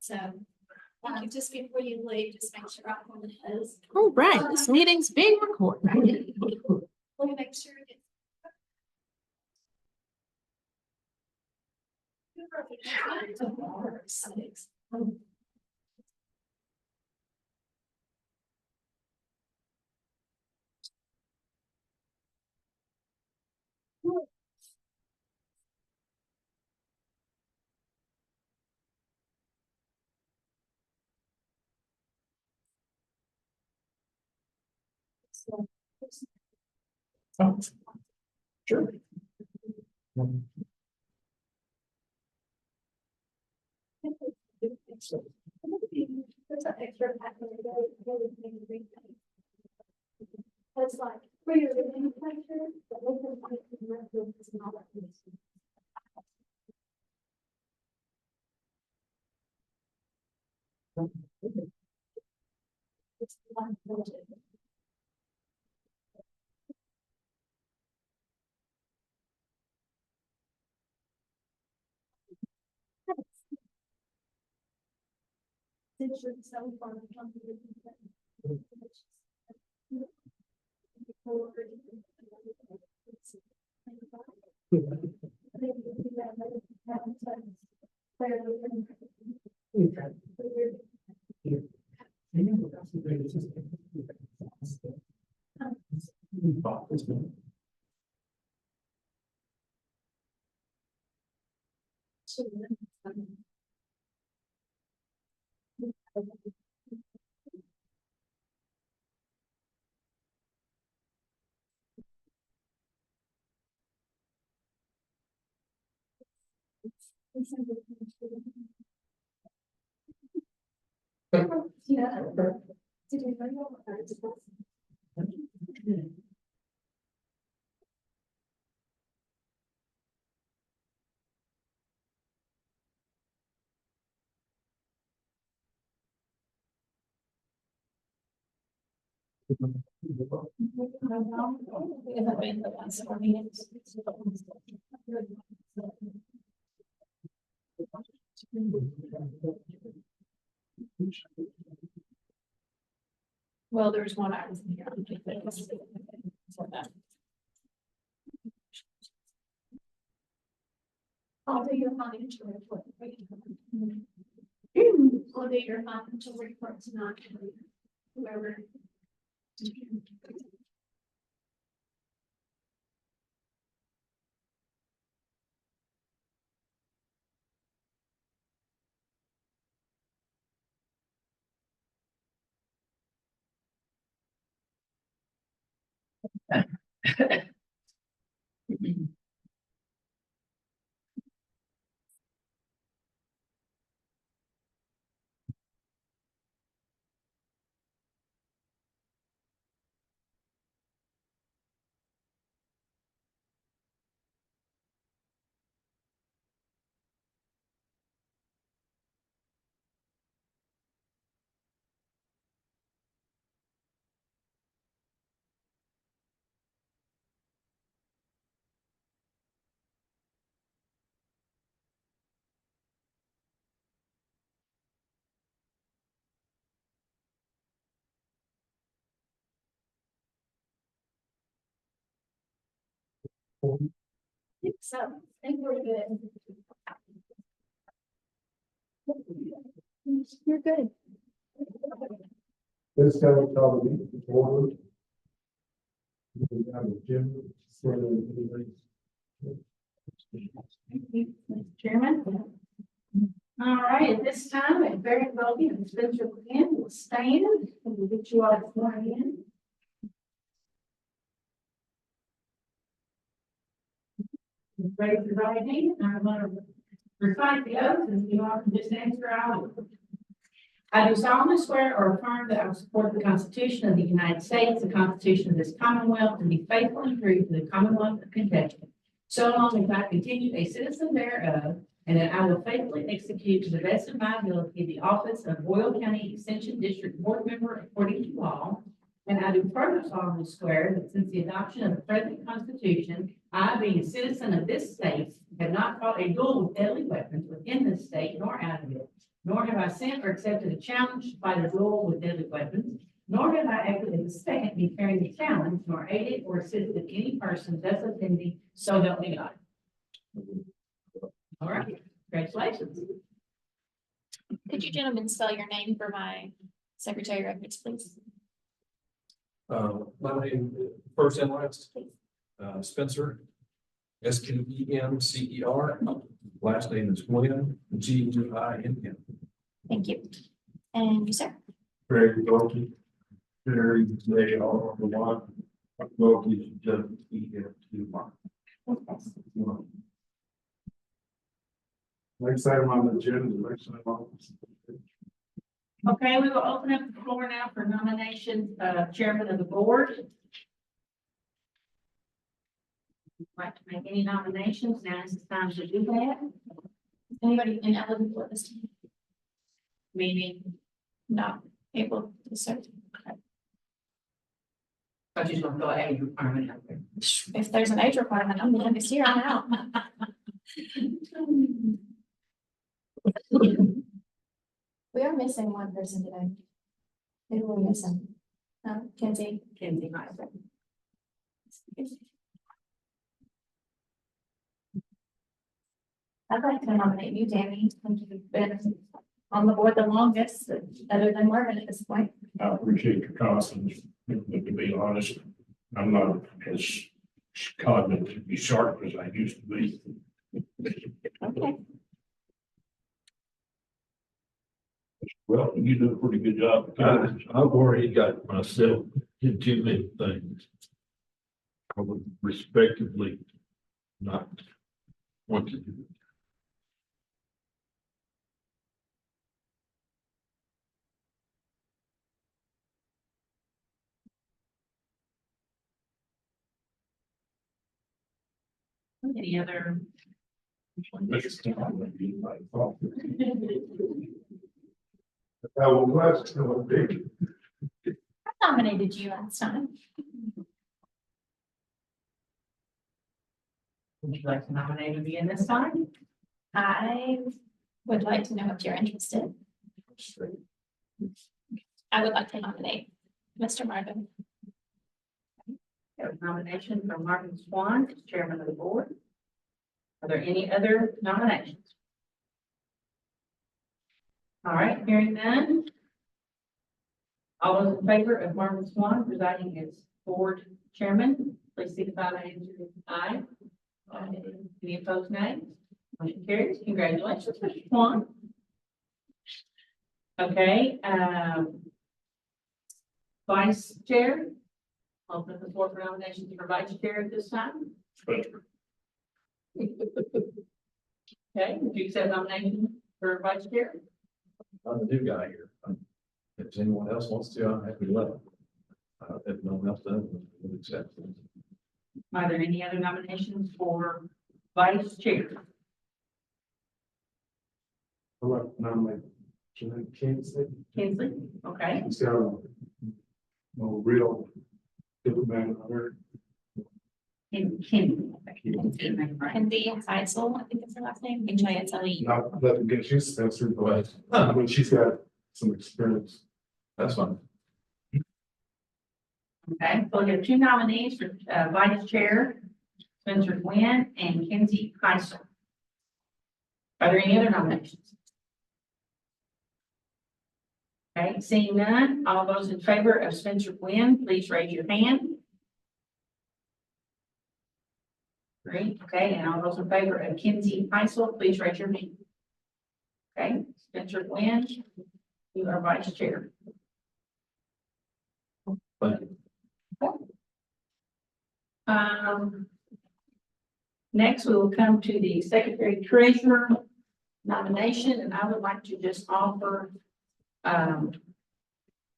So, just before you leave, just make sure I'm on the hose. All right, this meeting's being recorded. Let me make sure it's. Oh, sure. That's like for your living pleasure, but local is not like this. It's one budget. Since you're so far from the Well, there's one I was here. I'll do your financial report. I'll do your financial report tonight. Whoever. So, I think we're good. You're good. This guy will probably be forward. We have a gym, sort of, Chairman. All right, at this time, a very wealthy and Spencer Quinn will stand and we'll get you all sworn in. Raise your right hand. I'm going to recite the oath and you all can just answer out. I do solemnly swear or affirm that I will support the Constitution of the United States, the Constitution of this Commonwealth, and be faithful and true to the Commonwealth of Kentucky, so long as I continue a citizen thereof, and that I will faithfully execute to the best of my ability the office of Boyle County Extension District Board Member according to law. And I do further solemnly swear that since the adoption of the present Constitution, I, being a citizen of this state, have not fought a duel with deadly weapons within this state nor out of it, nor have I sent or accepted a challenge to fight a duel with deadly weapons, nor have I acted in the second in carrying the challenge, nor aided or assisted any person thus offending, so help me God. All right, congratulations. Could you gentlemen spell your name for my secretary of records, please? My name, first and last, Spencer, Squemcer. Last name is William, Guin. Thank you. And you, sir? Very Wilkie. Very, they are on the one. Wilkie, WEFT1. Next item on the agenda, election of office. Okay, we will open up the floor now for nominations of chairman of the board. Like to make any nominations, now is the time to do that, Anybody ineligible at this time? meaning, Not able to serve? I just want to go ahead and requirement out there. If there's an age requirement, I'm the youngest here, I'm out. We are missing one person today. Who are we missing? Kenzie. Kenzie Meisner. I'd like to nominate you, Tammy. You've been on the board the longest, other than Marvin at this point. I appreciate your confidence, but to be honest, I'm not as cognitively sharp as I used to be. Okay. Well, you do a pretty good job. I've already got myself in too many things. I would respectively not want to do it. Any other? West, big. I nominated you last time. Would you like to nominate me in this time? I would like to know if you're interested. I would like to nominate Mr. Marvin. We have a nomination from Martin Swan as chairman of the board. Are there any other nominations? All right, hearing none. All those in favor of Marvin Swan presiding as board chairman, please signify by answering aye. Any opposed, nay? Motion carries. Congratulations, Mr. Swan. Okay, vice chair. Open the floor for nominations for vice chair at this time. Okay, would you accept nomination for vice chair? I'm the new guy here. If anyone else wants to, I'm happy to let them. If no one else does, we'll accept it. Are there any other nominations for vice chair? I like to nominate Kenzie. Kinsley, okay. He's got a real good man on her. Kensley. Kenzie Heisel, I think is her last name, HISLE. Not that again, she's Spencer, but I mean, she's got some experience. That's fine. Okay, so we have two nominees for vice chair, Spencer Gwynn and Kenzie Heisel. Are there any other nominations? Okay, seeing none, all those in favor of Spencer Gwynn, please raise your hand. Great, okay, and all those in favor of Kenzie Heisel, please raise your hand. Okay, Spencer Gwynn, you are vice chair. Thank you. Next, we will come to the secretary treasurer nomination, and I would like to just offer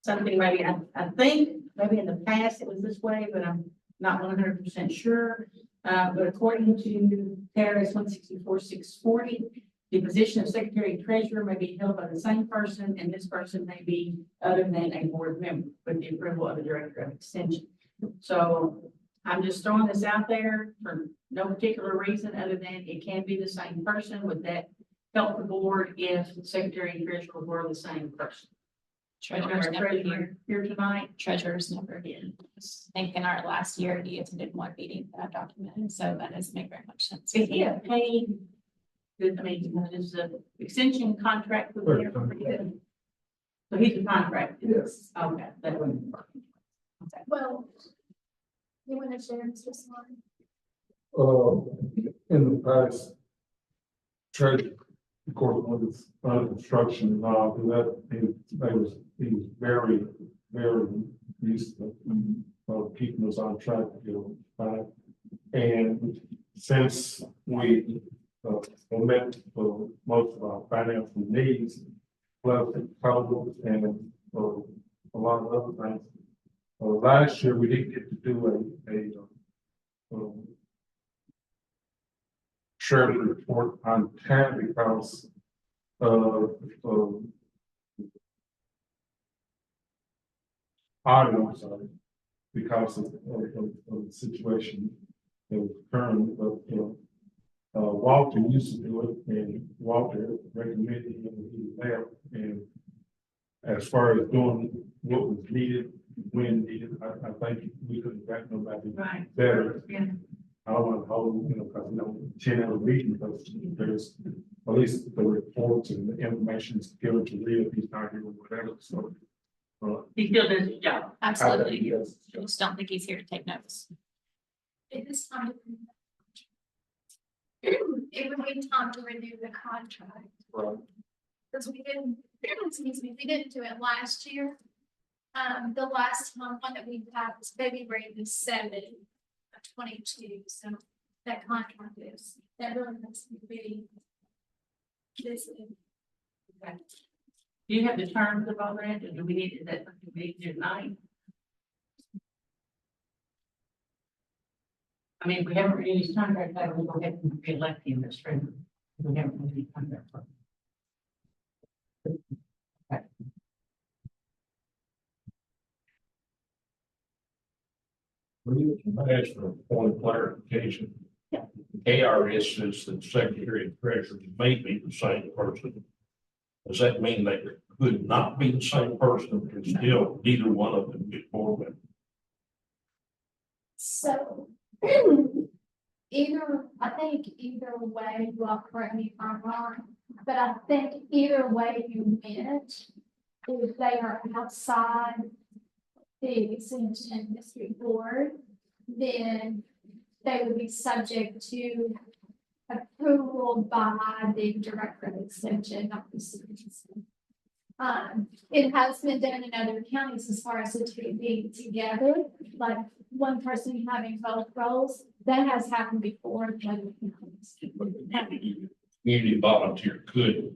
something maybe, I think, maybe in the past it was this way, but I'm not 100% sure. But according to KRS 164-640, the position of secretary treasurer may be held by the same person, and this person may be other than a board member with the approval of the director of extension. So I'm just throwing this out there for no particular reason other than it can be the same person with that help the board if the secretary and treasurer were the same person. Treasurer's Our never treasurer here. here tonight. Treasurer's never here. I think in our last year, he attended one meeting that documented, so that doesn't make very much sense. Is he a paid? I mean, is the extension contract with Very him? contract. So he's a contract. Yes. Okay, that wouldn't work. Well, you want to share, Mr. Swan? In the past, church, of course, when it's under construction and all, he was very, very used to keeping us on track, and since we met for most of our financial needs, plus the total and a lot of other things. Last year, we didn't get to do a surety report on time because I'm sorry, because of the situation that was current, but Walter used to do it, and Walter recommended him, and he left, and as far as doing what was needed, when needed, I think we could have gotten nobody Right. better. Yeah. I don't want to hold, because 10-hour meeting, because there's at least the reports and the information is given to Lee if he's not here or whatever, so. He still does his job. Absolutely. Yes. I just don't think he's here to take notes. It is time. It would be time to renew the contract. Right. Because we didn't, excuse me, we didn't do it last year. The last one that we had was February the 7th of 22, so that contract is, that really has to be. This is. Do you have the terms of all that, or do we need, is that something we need to do tonight? I mean, if we haven't renewed his contract, I will go ahead and re-elect him as treasurer. We haven't renewed his contract. I asked for a point of clarification. KRS says that secretary and treasurer may be the same person. Does that mean they could not be the same person, and still neither one of them get board member? So. I think either way, well, correct me if I'm wrong, but I think either way you meant, if they are outside the extension district board, then they would be subject to approval by the director of extension, not the citizen. It has been done in other counties as far as the two being together, like one person having both roles. That has happened before in other counties. Community volunteer could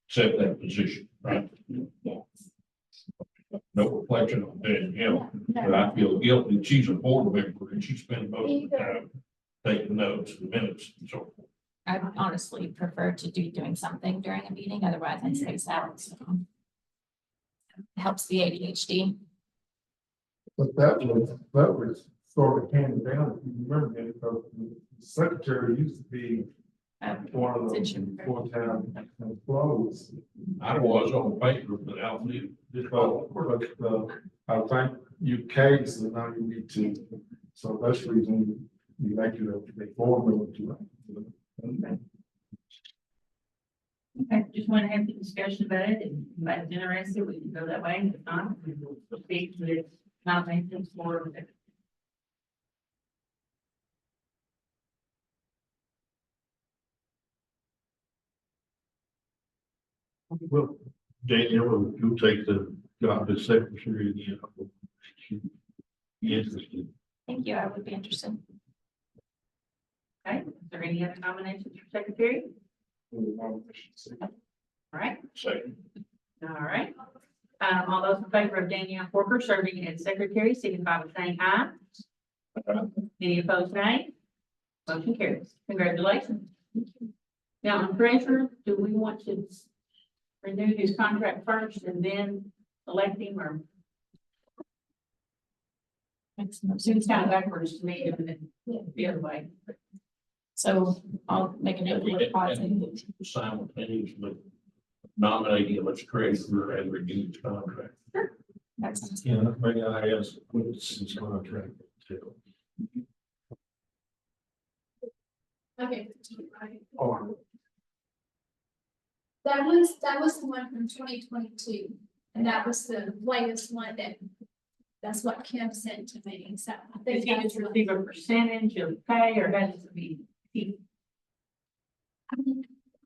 accept that position, right? Yes. No reflection on Danielle, No, but I feel guilty. She's a board member and she spent most of the time taking notes and minutes and so forth. I would honestly prefer to be doing something during a meeting, otherwise I space out, so. Helps the ADHD. But that was sort of handed down, if you remember, because the secretary used to be one of the full-time employees. I was on paper, but Alfie did all. But I think you case, and now you need to, so that's the reason you make it a board member to. Okay, just want to have the discussion about it, if anybody's interested, we can go that way, if not, we will proceed with nominations for. Well, Danielle, you take the job as secretary again. Interested. Thank you, I would be interested. Okay, is there any other nominations for secretary? All right, Second. all right. All those in favor of Danielle Porter serving as secretary, signify by saying aye. Any opposed, nay? Motion carries. Congratulations. Now, on treasurer, do we want to renew his contract first and then elect him, or Makes no seems sense. kind of backwards to me, doing it the other way? So I'll make a note of pausing. Simultaneously nominating him as treasurer and renewing his contract. That's Yeah, maybe I asked, what's his contract to? Okay. Right. Or That was the one from 2022, and that was the latest one that's what Kim sent to me, so I Does think he that's just what. receive a percentage of pay or has to be?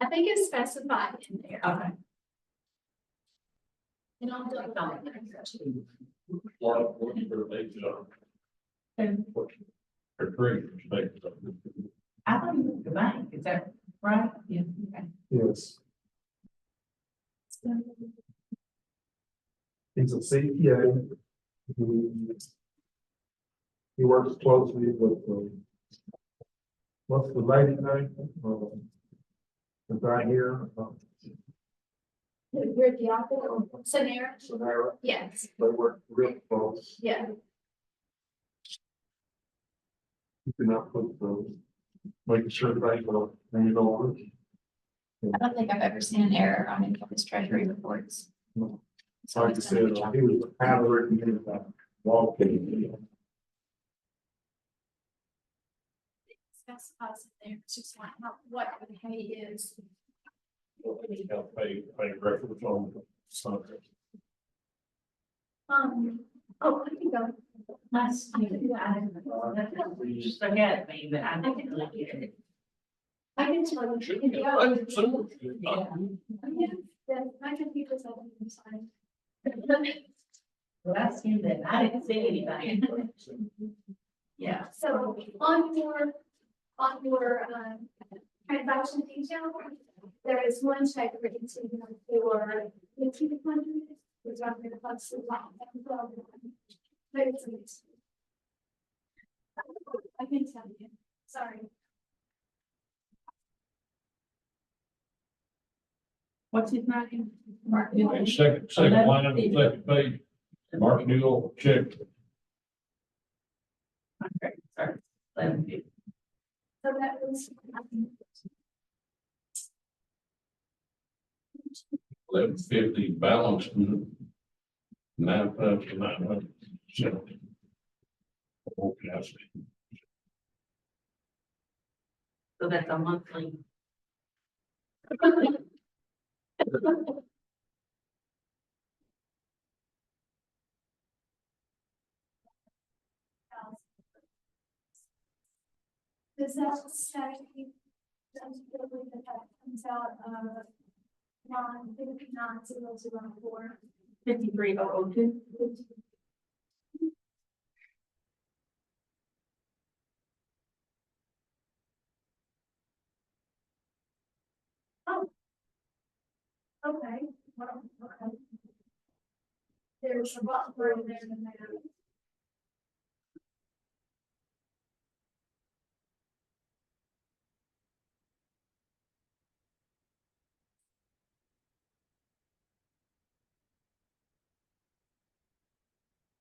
I think it's specified in there, Okay. and I'll double check. What's their base job? What's their treasurer's base job? I thought he was the bank, is that right? Yeah. Okay. yes, he's a CPA. He works closely with, what's the lady name? The guy here, You're the author, Sonera? Sonera, Yes, they work real close. yeah. Keeping up with the, making sure things are, in order. I don't think I've ever seen an error on any of his treasury reports. No. So Like I he's done a said, good job. he was highly recommended by walking. Specifies in there, it's just like what the pay is. He's got pay reference on the contract. Oh, I can go. Nice. I didn't know. That's just look at me, but I didn't look at it. I can tell you. Yeah, I'm so- Yeah, my computer's open, I'm sorry. Well, I seen that. I didn't see anything. Yeah, so on your, transaction detail, there is one check written to you for $1,500, which I'm gonna plus the lot. But it's a mix. I can tell you, sorry. What's his name? Mark And Newell. second line on the second page, Mark Newell check. Okay, sorry. 1150. So that was. 1150 balance. 9,970. Okay, I see. So that's a monthly. Does that say? Does that comes out of 959,004? 53002. Oh. Okay, well, okay. There's a lot more in there than that.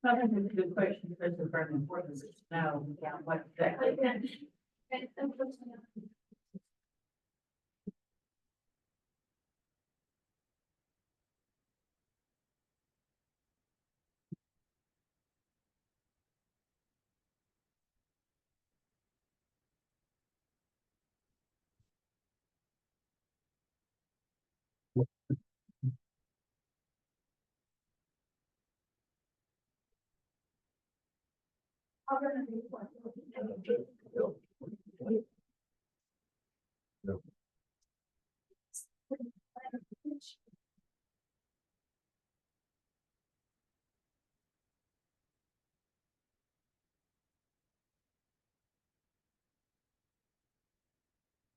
I think it's a good question, because it's very important to know what exactly. And unfortunately, I'm gonna be one.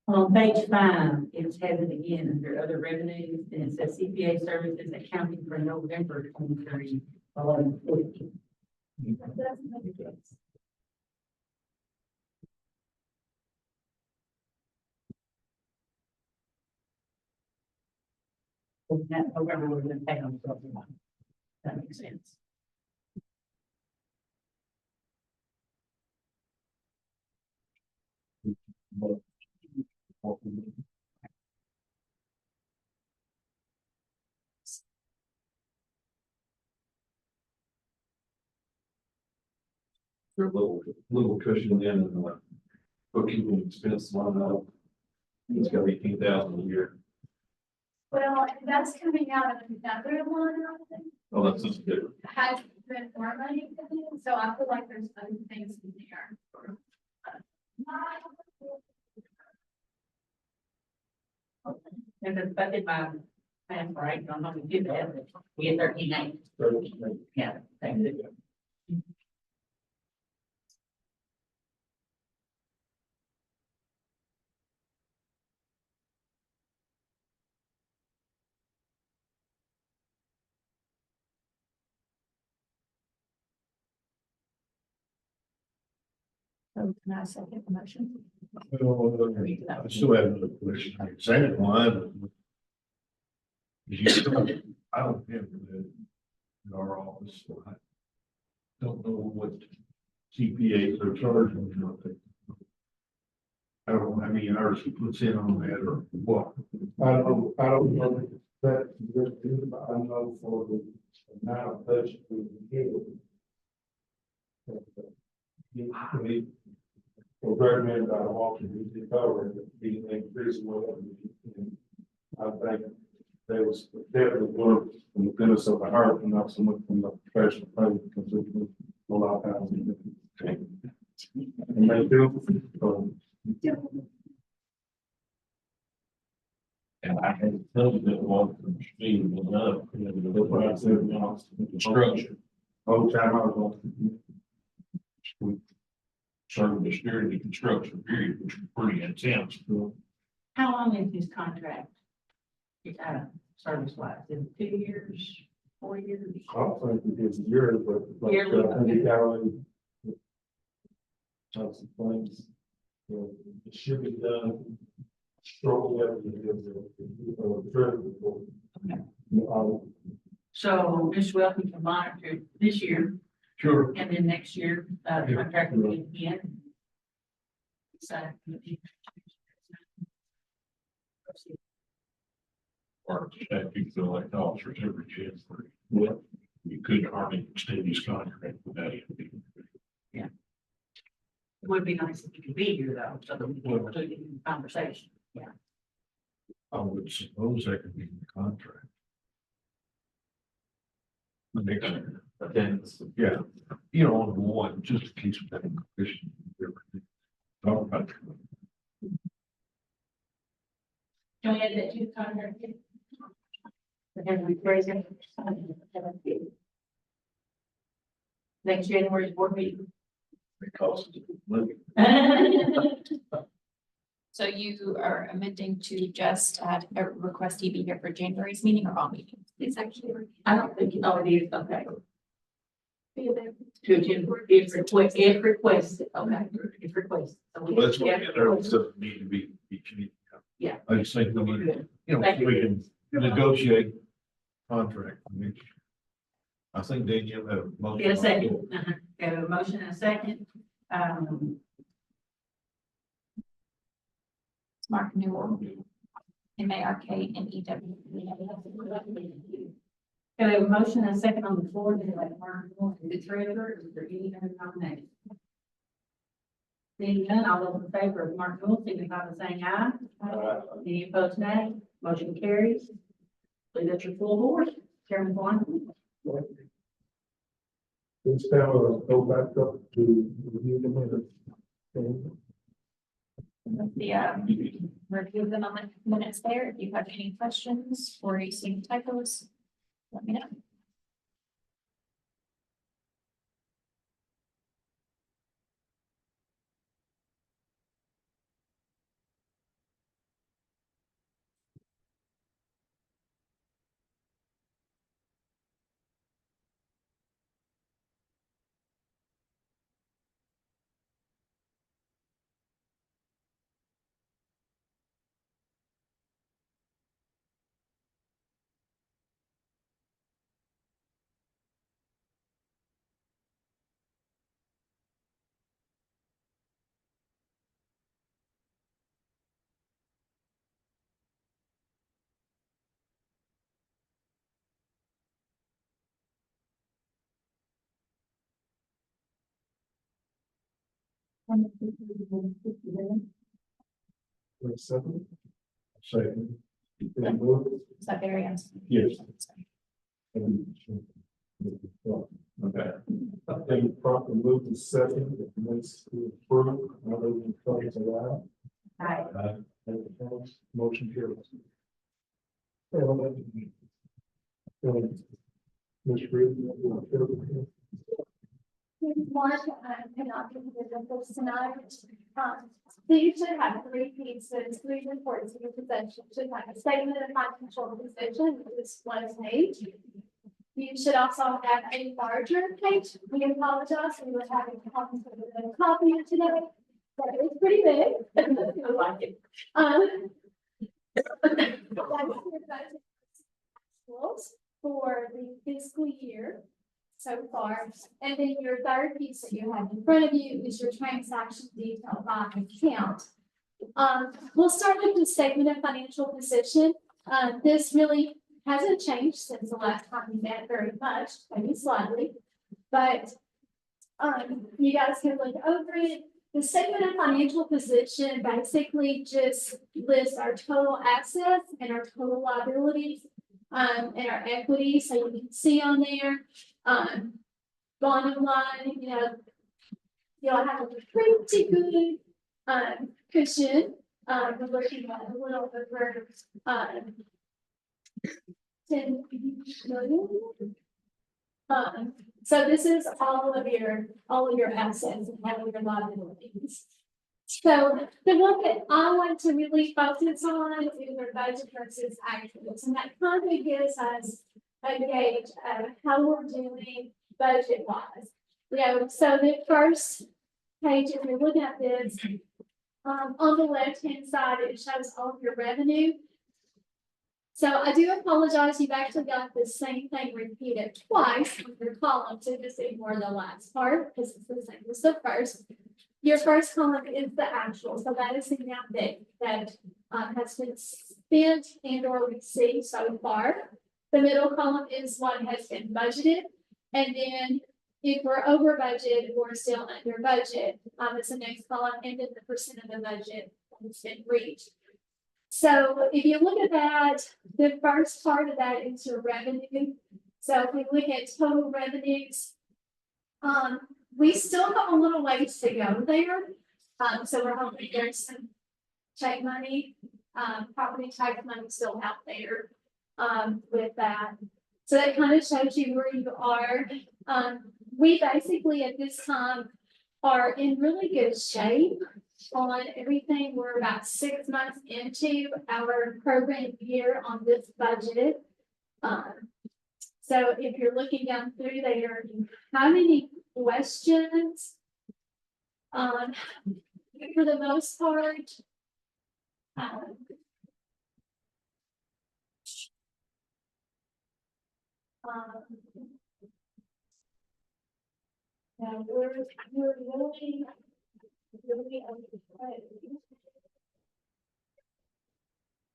On page 5, it's headed again under other revenues, and it says CPA services accounting for November 23, 1150. That doesn't make sense. That November would have been paid on 12/1. That makes sense. There's a little cushion in and bookkeeping expense line up. It's got 18,000 a year. Well, that's coming out of another one, I think. Oh, that's just different. Has been more money than it, so I feel like there's other things in there. If it's budget by, that's right, I'm not gonna do that, but we get 13.8. Yeah, thank you. So can I second the motion? I still have another question. Second one. I don't have that in our office, so I don't know what CPAs are charging. I don't know how many hours he puts in on that or what. I don't know that, I know for the amount of budget we give. We recommend by Walter, we did cover it, we increase whatever. I think there was definitely work from the goodness of the heart and not so much from the professional play because we can a lot of times. And they do. And I had to tell you that one from Steve, but no, that's what I said, no, construction. Whole time I was on. We served the steering the construction period, which was pretty intense. How long is this contract? Service wise, is it 2 years, 4 years? I don't think it's years, but. like, Yearly, I think it already. Some things. It should be done. Struggle with it. So Ms. Welton can monitor this year Sure. and then next year, the contract will be in. So. Or that you feel like officers every January. Yeah. You couldn't hardly extend his contract without him being. It would be nice if you could be here though, so that we can include it in the conversation. Yeah. I would suppose that could be in the contract. But then, yeah, you know, on one, just in case we have a question. Talk about. Can we add that to the contract? And we raise it. Next January's board meeting. Because money. So you are amending to just add a request he be here for January's meeting or all meetings? It's actually. I don't think it already is, okay. Be there. To agenda, if requested, okay, if requested. So we- Well, that's what yeah, there doesn't need to be each meeting. Yeah. I just think we we're need, good. you know, Thank you. we can negotiate contract. I think Danielle had a motion. Get a second. Got a motion and a second. Mark Newell, MARKNEW. Got a motion and a second on the floor, to let Mark know the treasurer, is there any other nomination? Seeing none, all those in favor of Mark Newell, signify by saying aye. Any opposed, nay. Motion carries. Please, that's your full board. Chairman Blunt. This time I'll go back up to review the minutes. Review them on the minutes there. If you have any questions or you see typos, let me know. Wait, second. Second. Then move. Is that very answer? Yes. Okay. Then proper move to second, if needs to approve, all those in favor say aye. Aye. Any opposed? Motion carries. Ms. Reed, you want to fill the- One, cannot be given this tonight. So you should have three pieces, three reports in your possession, should have a statement of financial position, which is 1 page. You should also have a larger page, we apologize, we were having problems with the copy today, but it's pretty big. I like it. That's your budget actuals for the fiscal year so far. And then your third piece that you have in front of you is your transaction detail by account. We'll start with the statement of financial position. This really hasn't changed since the last time we met very much, maybe slightly. But you guys can look over it. The statement of financial position basically just lists our total assets and our total liabilities, and our equity, so you can see on there. Bottom line, you'll have a pretty good, cushion. We're looking at a little over, 10 million. So this is all of your assets and all of your liabilities. So the one that I want to really focus on is your budget versus actuals, and that kind of gives us a gauge of how we're doing budget wise. So the first page, if you're looking at this, on the left-hand side, it shows all of your revenue. So I do apologize, you've actually got the same thing repeated twice on your column, so just ignore the last part, because it's the same as the first. Your first column is the actual, so that is the amount that has been spent and or received so far. The middle column is what has been budgeted, and then if we're over budget or still under budget, it's the next column, and then the percent of the budget that's been reached. So if you look at that, the first part of that is your revenue. So if we look at total revenues, we still have a little ways to go there. So we're hoping there's some check money, property tax money still out there, with that. So that kind of shows you where you are. We basically at this time are in really good shape on everything. We're about 6 months into our program year on this budget. So if you're looking down through there, how many questions? For the most part, yeah, we're really,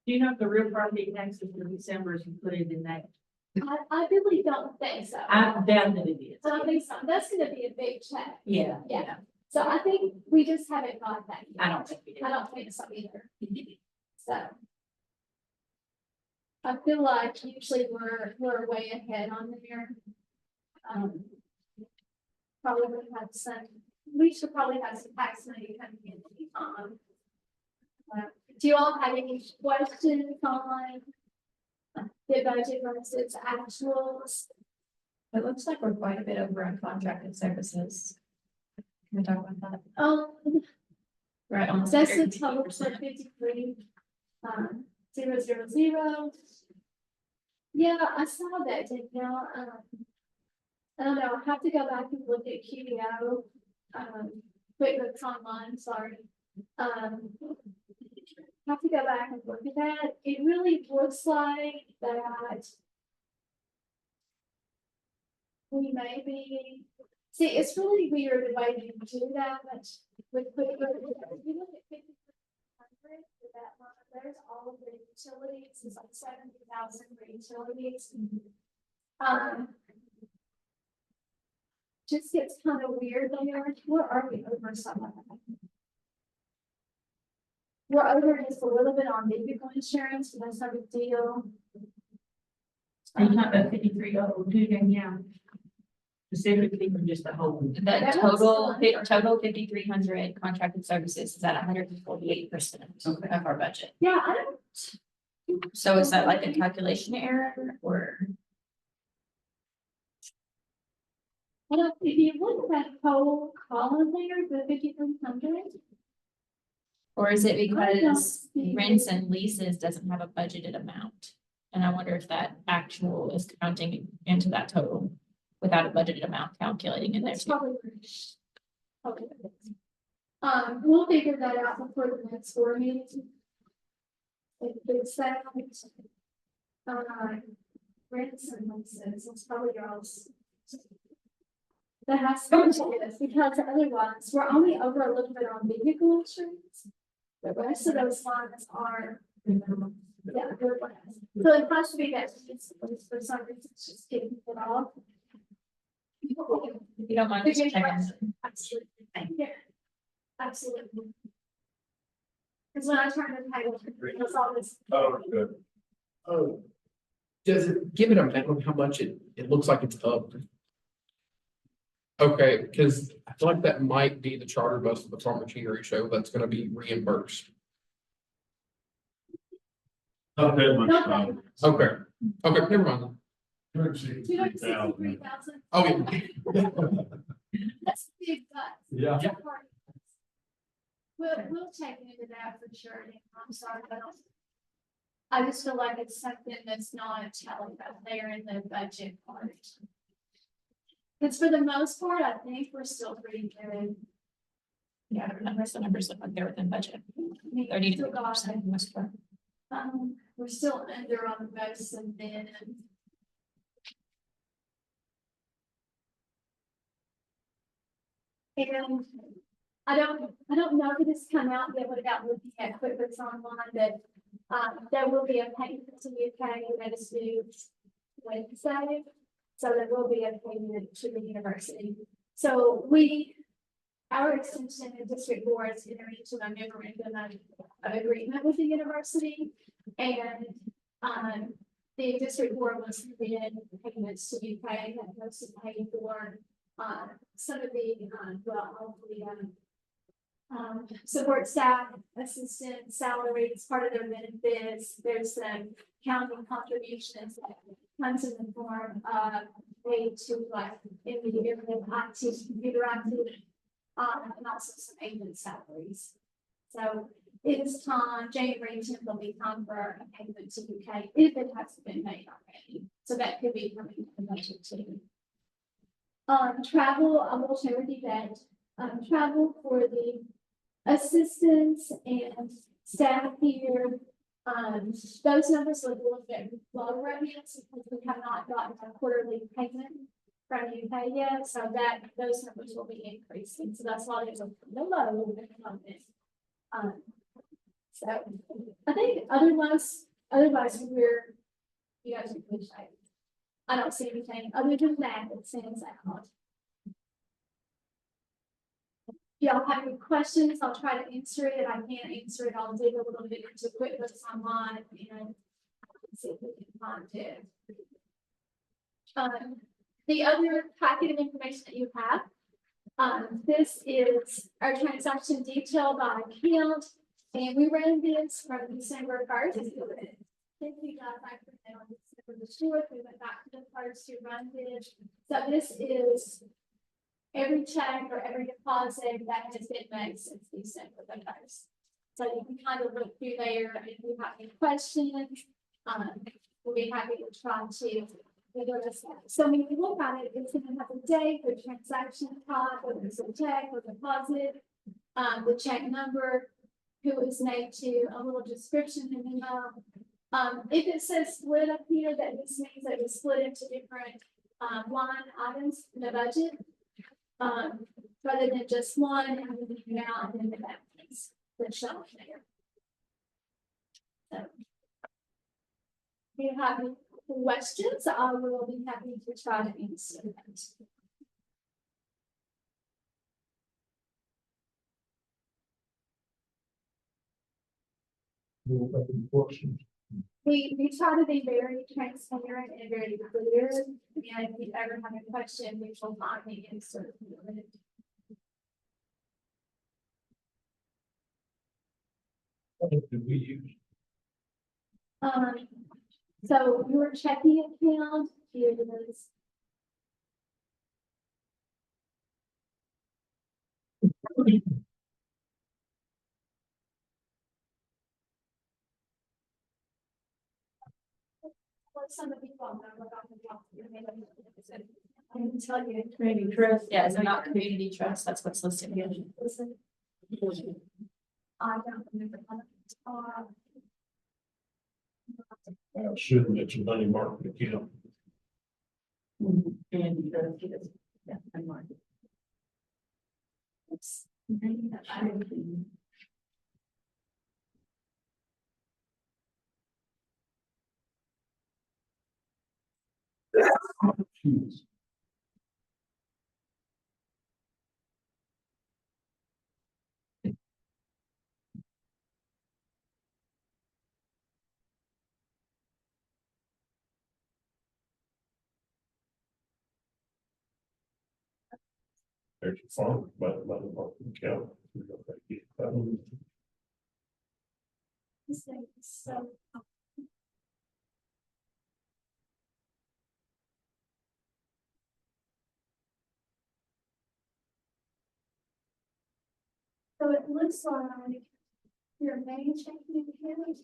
Do you know if the real property taxes for December is included in that? I really don't think so. I doubt that it is. I don't think so. That's gonna be a big check. Yeah. Yeah. So I think we just haven't got that yet. I don't think we do. I don't think so either. So. I feel like usually we're way ahead on there. Probably would have some, we should probably have some tax money coming in. Do you all have any questions on the budget versus actuals? It looks like we're quite a bit over on contracted services. Can we talk about that? We're at almost. That's the 150. total for 53, 000. Yeah, I saw that, didn't you? I don't know, I have to go back and look at QBO, QuickBooks Online, sorry. Have to go back and look at that. It really looks like that we may be, see, it's really weird the way you do that with QuickBooks. If you look at 5,300 for that one, there's all of the utilities, it's like 70,000 for utilities. just gets kind of weird there. Where are we over some of that? We're over just a little bit on vehicle insurance, but that's not a big deal. Are you talking about 53 do then, yeah. Specifically from just the whole. The That total, was- total 5,300 contracted services is at 148% of our budget. Yeah, I don't, So is that like a calculation error or? I don't, if you look at that whole column there, the 5,300. Or is it I don't because see rents it. and leases doesn't have a budgeted amount? And I wonder if that actual is counting into that total without a budgeted amount calculating in there That's too. probably. Okay. We'll figure that out before the next board meeting. It's that. Rents and leases, it's probably yours. That has to be this, because otherwise, we're only over a little bit on vehicle insurance. The rest of those lines are. Yeah, they're less. So it has to be that, it's, for some reason, it's just getting it off. If you don't mind just checking. Absolutely. Yeah. Absolutely. Because when I turned to pay, it was all this. Oh, good. Oh. Does it give it a minimum how much it looks like it's up? Okay, because I feel like that might be the charter bus of the farm machinery show that's gonna be reimbursed. Not that much Not time. that much. Okay, never mind. 263,000. Oh, yeah. That's big, but. Yeah. We'll check into that for sure. I'm sorry, but I just feel like it's something that's not telling up there in the budget part. Because for the most part, I think we're still pretty good. Yeah, the numbers look like they're within budget. I mean, 30 to still got 50% most part. we're still under on most and then. And I don't know if this come out yet without looking at QuickBooks Online, but there will be a payment to UK that is due Wednesday. So there will be a payment to the university. So our extension and district boards entered into a memorandum of agreement with the university. And the district board was then payments to UK that was to pay for some of the all the support staff, assistant salaries, part of their benefits. There's some county contributions that comes in the form of aid to like in the area of IT, computer IT, and also some agent salaries. So it is time, January 10th will be time for a payment to UK if it hasn't been made already. So that could be coming to the budget too. Travel, I will share with you that travel for the assistants and staff here, those numbers look a little bit low right now because we have not gotten a quarterly payment from UK yet, so that those numbers will be increasing. So that's why there's a low moment. So I think otherwise you guys are good shape. I don't see anything other than that that stands out. Y'all have any questions? I'll try to answer it. If I can't answer it, I'll dig a little bit into QuickBooks Online and see if we can find it. The other packet of information that you have, this is our transaction detail by account, and we ran this from December 1st. Then we got back from it on December the 4th. We went back to the first to run this. So this is every check or every deposit that has been made since December the 1st. So you can kind of look through there, and if you have any questions, we'll be happy to try to figure this out. So when you look at it, it's going to have a date, the transaction type, whether it's a check or deposit, the check number, who it's made to, a little description in the email. If it says split up here, that just means that it's split into different line items in the budget. Rather than just one and then the amount and then the balance that's shown there. So, if you have any questions, I will be happy to try to answer that. Any questions? We try to be very transparent and very clear, and if you ever have a question, we will find the answer. What do we use? So your checking account is. What some of the people know about the job. I can tell you. Community trust. Yeah, it's not community trust. That's what's listed here. Listen. I don't remember. I assume it's a money market account. There's a farm, but money market account. So. So it looks like your main checking account.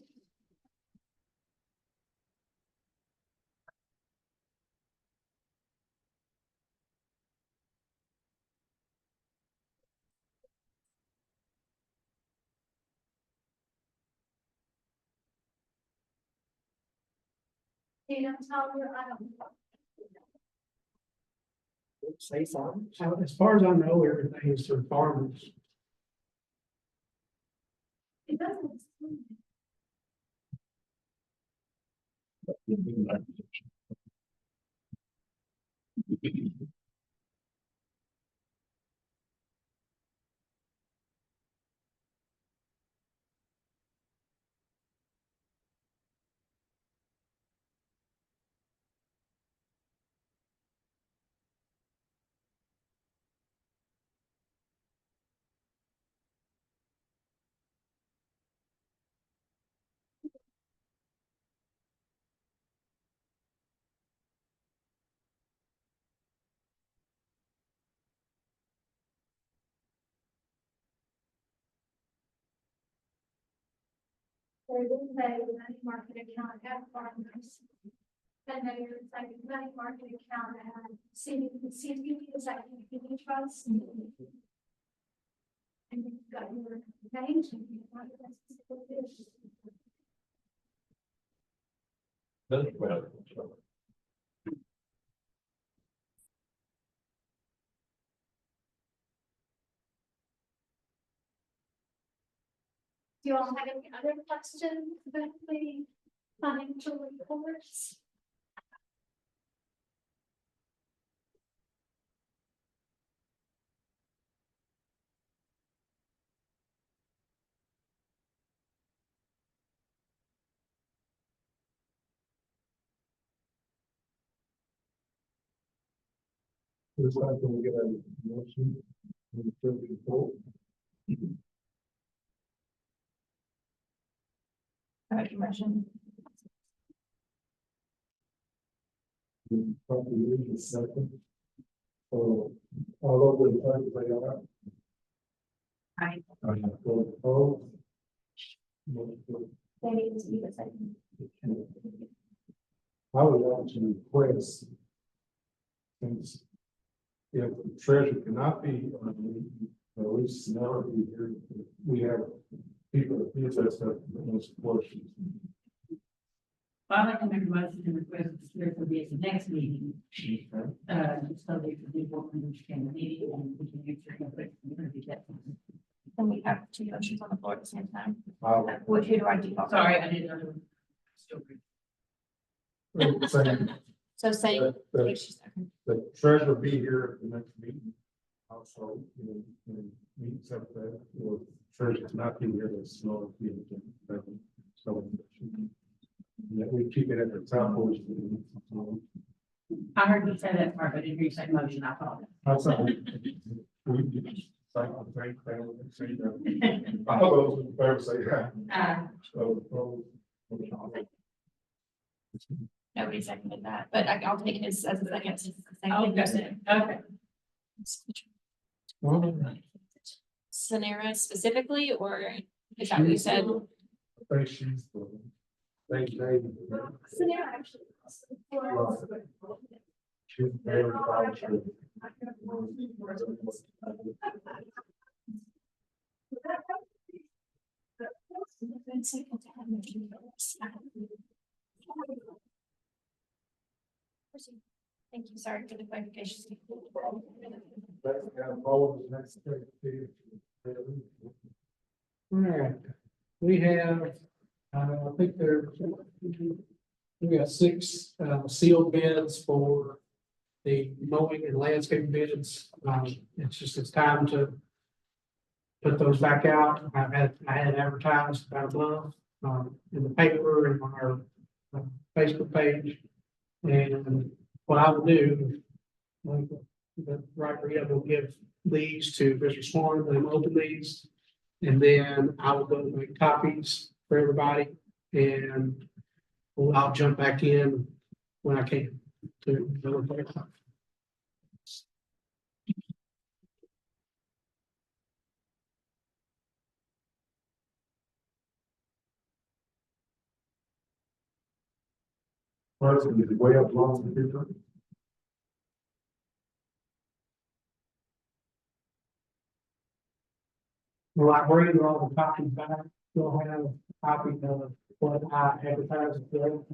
You don't tell her, I don't. Say farm. As far as I know, everything is through farmers. It doesn't. There is a money market account at farmers. And then there's like a money market account at CDB is like community trust. And you've got your bank. That's well. Do you all have any other questions about the financial reports? Looks like we'll get a motion. On the third report. Motion. Probably is the second. So, all over the place, they are. Aye. Those opposed? Motion They need to be the same. I would actually request. Since if the treasurer cannot be, at least never be here, we have people that use that stuff, those questions. I'd like to make a motion to request the spirit will be at the next meeting. So that people understand the meeting and we can answer any questions. Then we have two motions on the floor at the same time. I'll- Who do I do? Sorry, I didn't know. Still good. Saying So say, that the treasurer be here at the next meeting. Also, meetings up there, or treasurer not be here, that's not. So that we keep it at the top. I heard you say that part, but I didn't hear you say motion, I apologize. That's all. We just cycle, thank, say that. All those in favor say aye. So, opposed, Nobody seconded that, but I'll take his as a second. Since it's the same Oh, thing you okay. said. Okay. Scenario specifically, or is that what you said? I think she's the, thank you. Scenario actually. She's very knowledgeable. Thank you, sorry for the clarification. Let's follow the next thing. All right, we have, I think we got 6 sealed bids for the mowing and landscaping bids. It's time to put those back out. I had advertised about a month, in the paper and on our Facebook page. And what I will do, the right will give these to Mr. Swan, let him open these. And then I will go make copies for everybody, and I'll jump back in when I can to. First, is the way up along the picture. Well, I bring all the copies back, you'll have a copy of what I advertised for.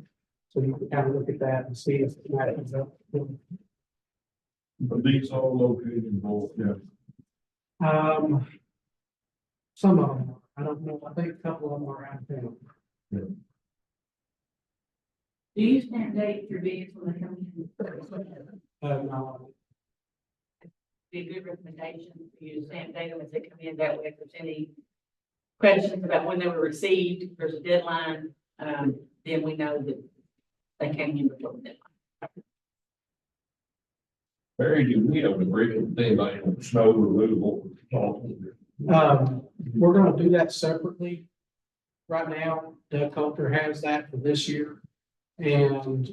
So you can kind of look at that and see if it matches up. But these all located in both, yeah. Some of them, I don't know, I think a couple of them are out of town. Do you stamp date your bids when they come in? No, Be a good recommendation for you to stamp date them as they come in, that way if there's any questions about when they were received, there's a deadline, then we know that they came in before the deadline. Barry, do we have a agreement with anybody on snow removal? we're gonna do that separately. Right now, Doug Coulter has that for this year. And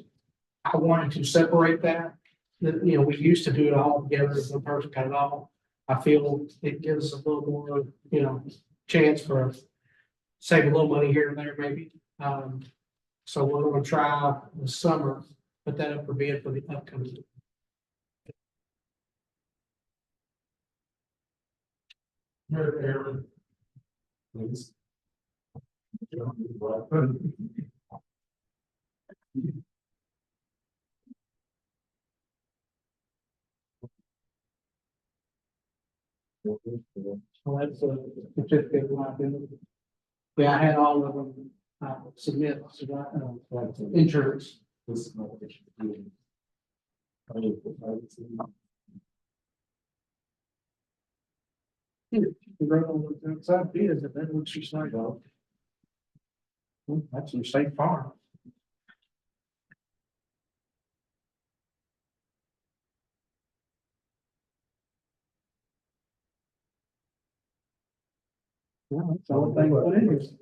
I wanted to separate that. We used to do it all together, as one person cut it off. I feel it gives us a little more, chance for save a little money here and there maybe. So we're gonna try this summer, put that up for bid for the upcoming. Aaron. Please. So that's a certificate of liability. Yeah, I had all of them, submit, insurance. This is not what you do. You wrote on the outside bids, and that looks just like, that's some State Farm. Yeah, that's the only thing what it is.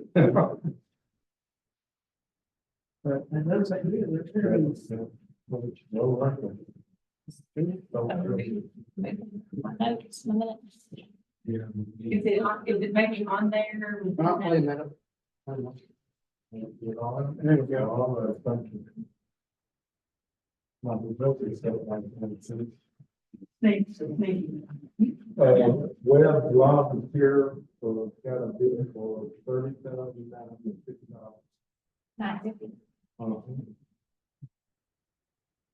But it does say here, they're clear. Notes in a minute. Is it maybe on there? Not wait a minute. I don't know. There we go. Thanks. Web Rob is here, so got a bid for $30,950.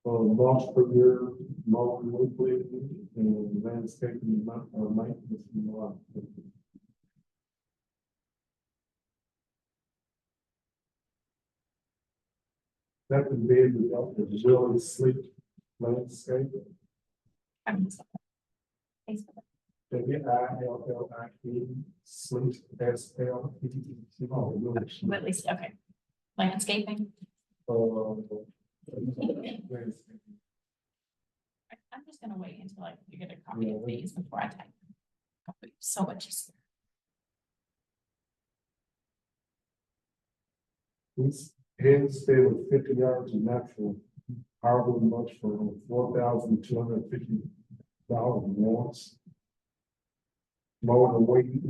For loss per year, multi weekly, and landscaping, maintenance and lot. That can be the really sleek landscape. WILLIE, Sleep, SLE. At least, okay. Landscaping. I'm just gonna wait until you get a copy of these before I type. So much easier. This headstay with 50 yards of natural hardwood mulch for $4,250 once. Mower the weight,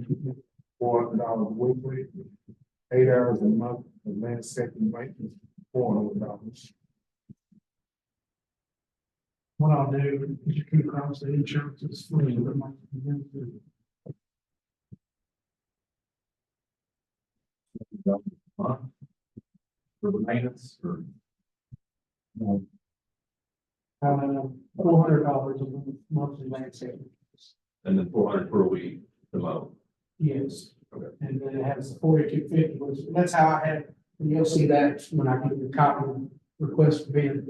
$400 weekly, 8 hours a month, and landscaping maintenance, $400. What I'll do is you keep across the insurance is free. For the maintenance or? $400 a monthly landscaping. And then 400 per week, the low. Yes. Okay. And then it has 4250, which that's how I had, and you'll see that when I give you the copy of the request for bid.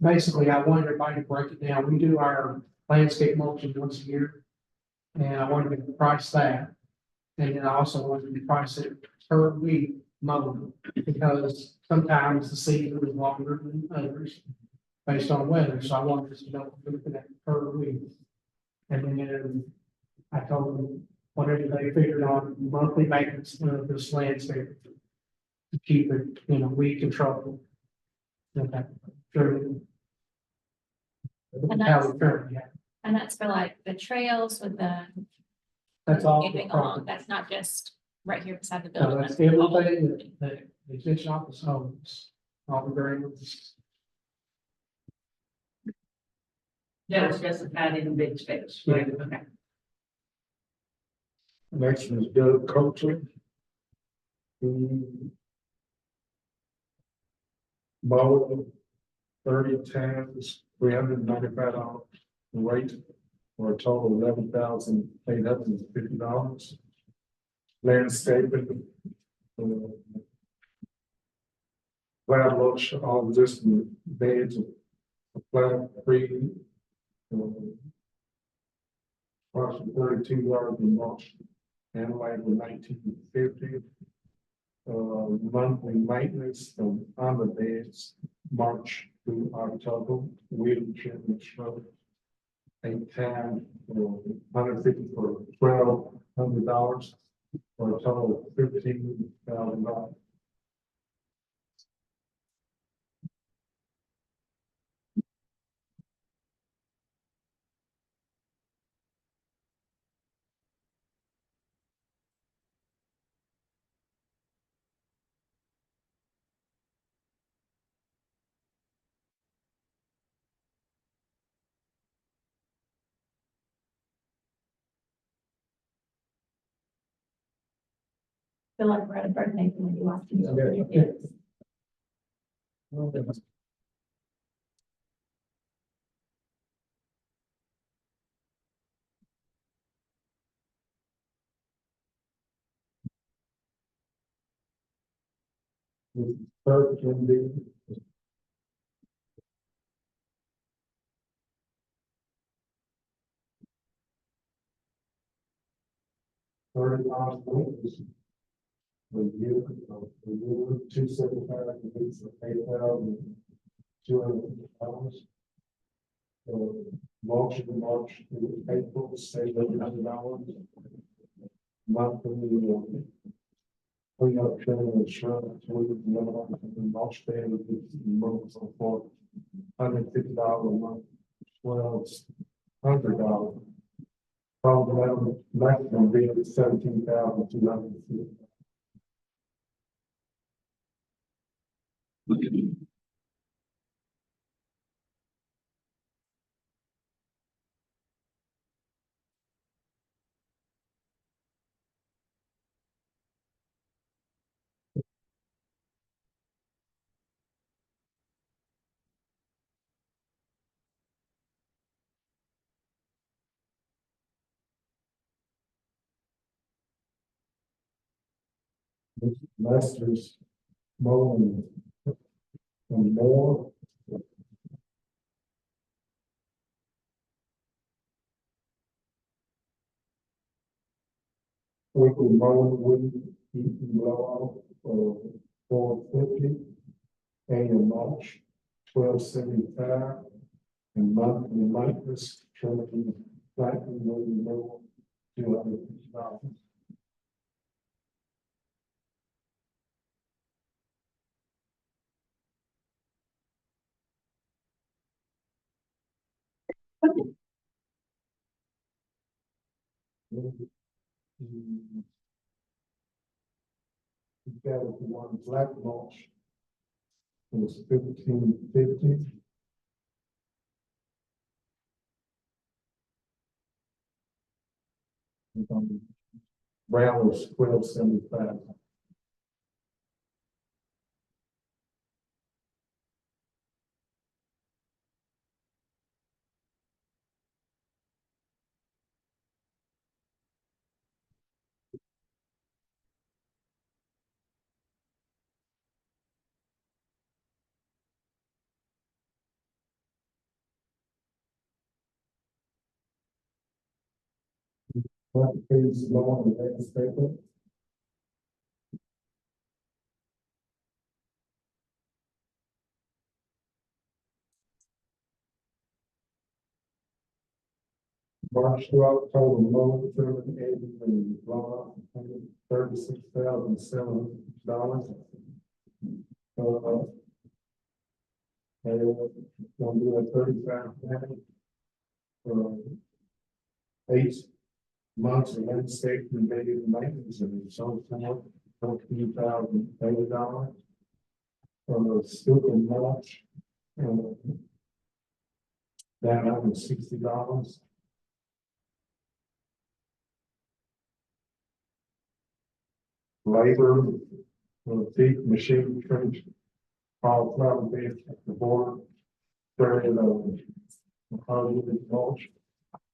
Basically, I wanted everybody to break it down. We do our landscape mulching once a year. And I wanted to price that. And then I also wanted to price it per week mowing, because sometimes the season is longer than others based on weather. So I wanted to know looking at per week. And then I told them whatever they figured on monthly maintenance of this landscape to keep it, weed control. Okay, sure. And How that's, we currently have. and that's for the trails with the. That's all. the Anything along, property. that's not just right here beside the So building. that's everything that the extension office owns, all the grounds. That was justified in big space, right? Okay. Next is Doug Coakley. Mow 30 times, $395 rate, for a total of $11,850. Landscaping. Plant mulch, all existing beds of plant free. Approximately 32 yards of mulch, and labor 1950. Monthly maintenance on the beds, March through October, weed and shrub. 8 times, $150 for $1,200, for a total of $15,000. Feel like we're at a birthday when you watch. Third can be. $30 weeks. Review, 275 weeks of $8,200. March through April, save $100. Monthly, clean up trim and insurance, mulch bed, months so forth. $150 a month, $1,200. Probably maximum bid is $17,250. Lester's mowing and more. weekly mowing, weed, eating blow off, $4.50. Annual mulch, $12.75. And monthly maintenance, trimming, planting, weeding, mower, $250. You got it, the one black mulch. It was $15.50. Brown was $12.75. What pays low on the next paper? March through October, loan trimming, aiding and law, $36,700. And one do a 35 plan. 8 months of landscape related maintenance and so forth, $14,080. Stupid mulch, $960. Labor, deep machine trench, all flower beds at the border, spraying hardwood mulch,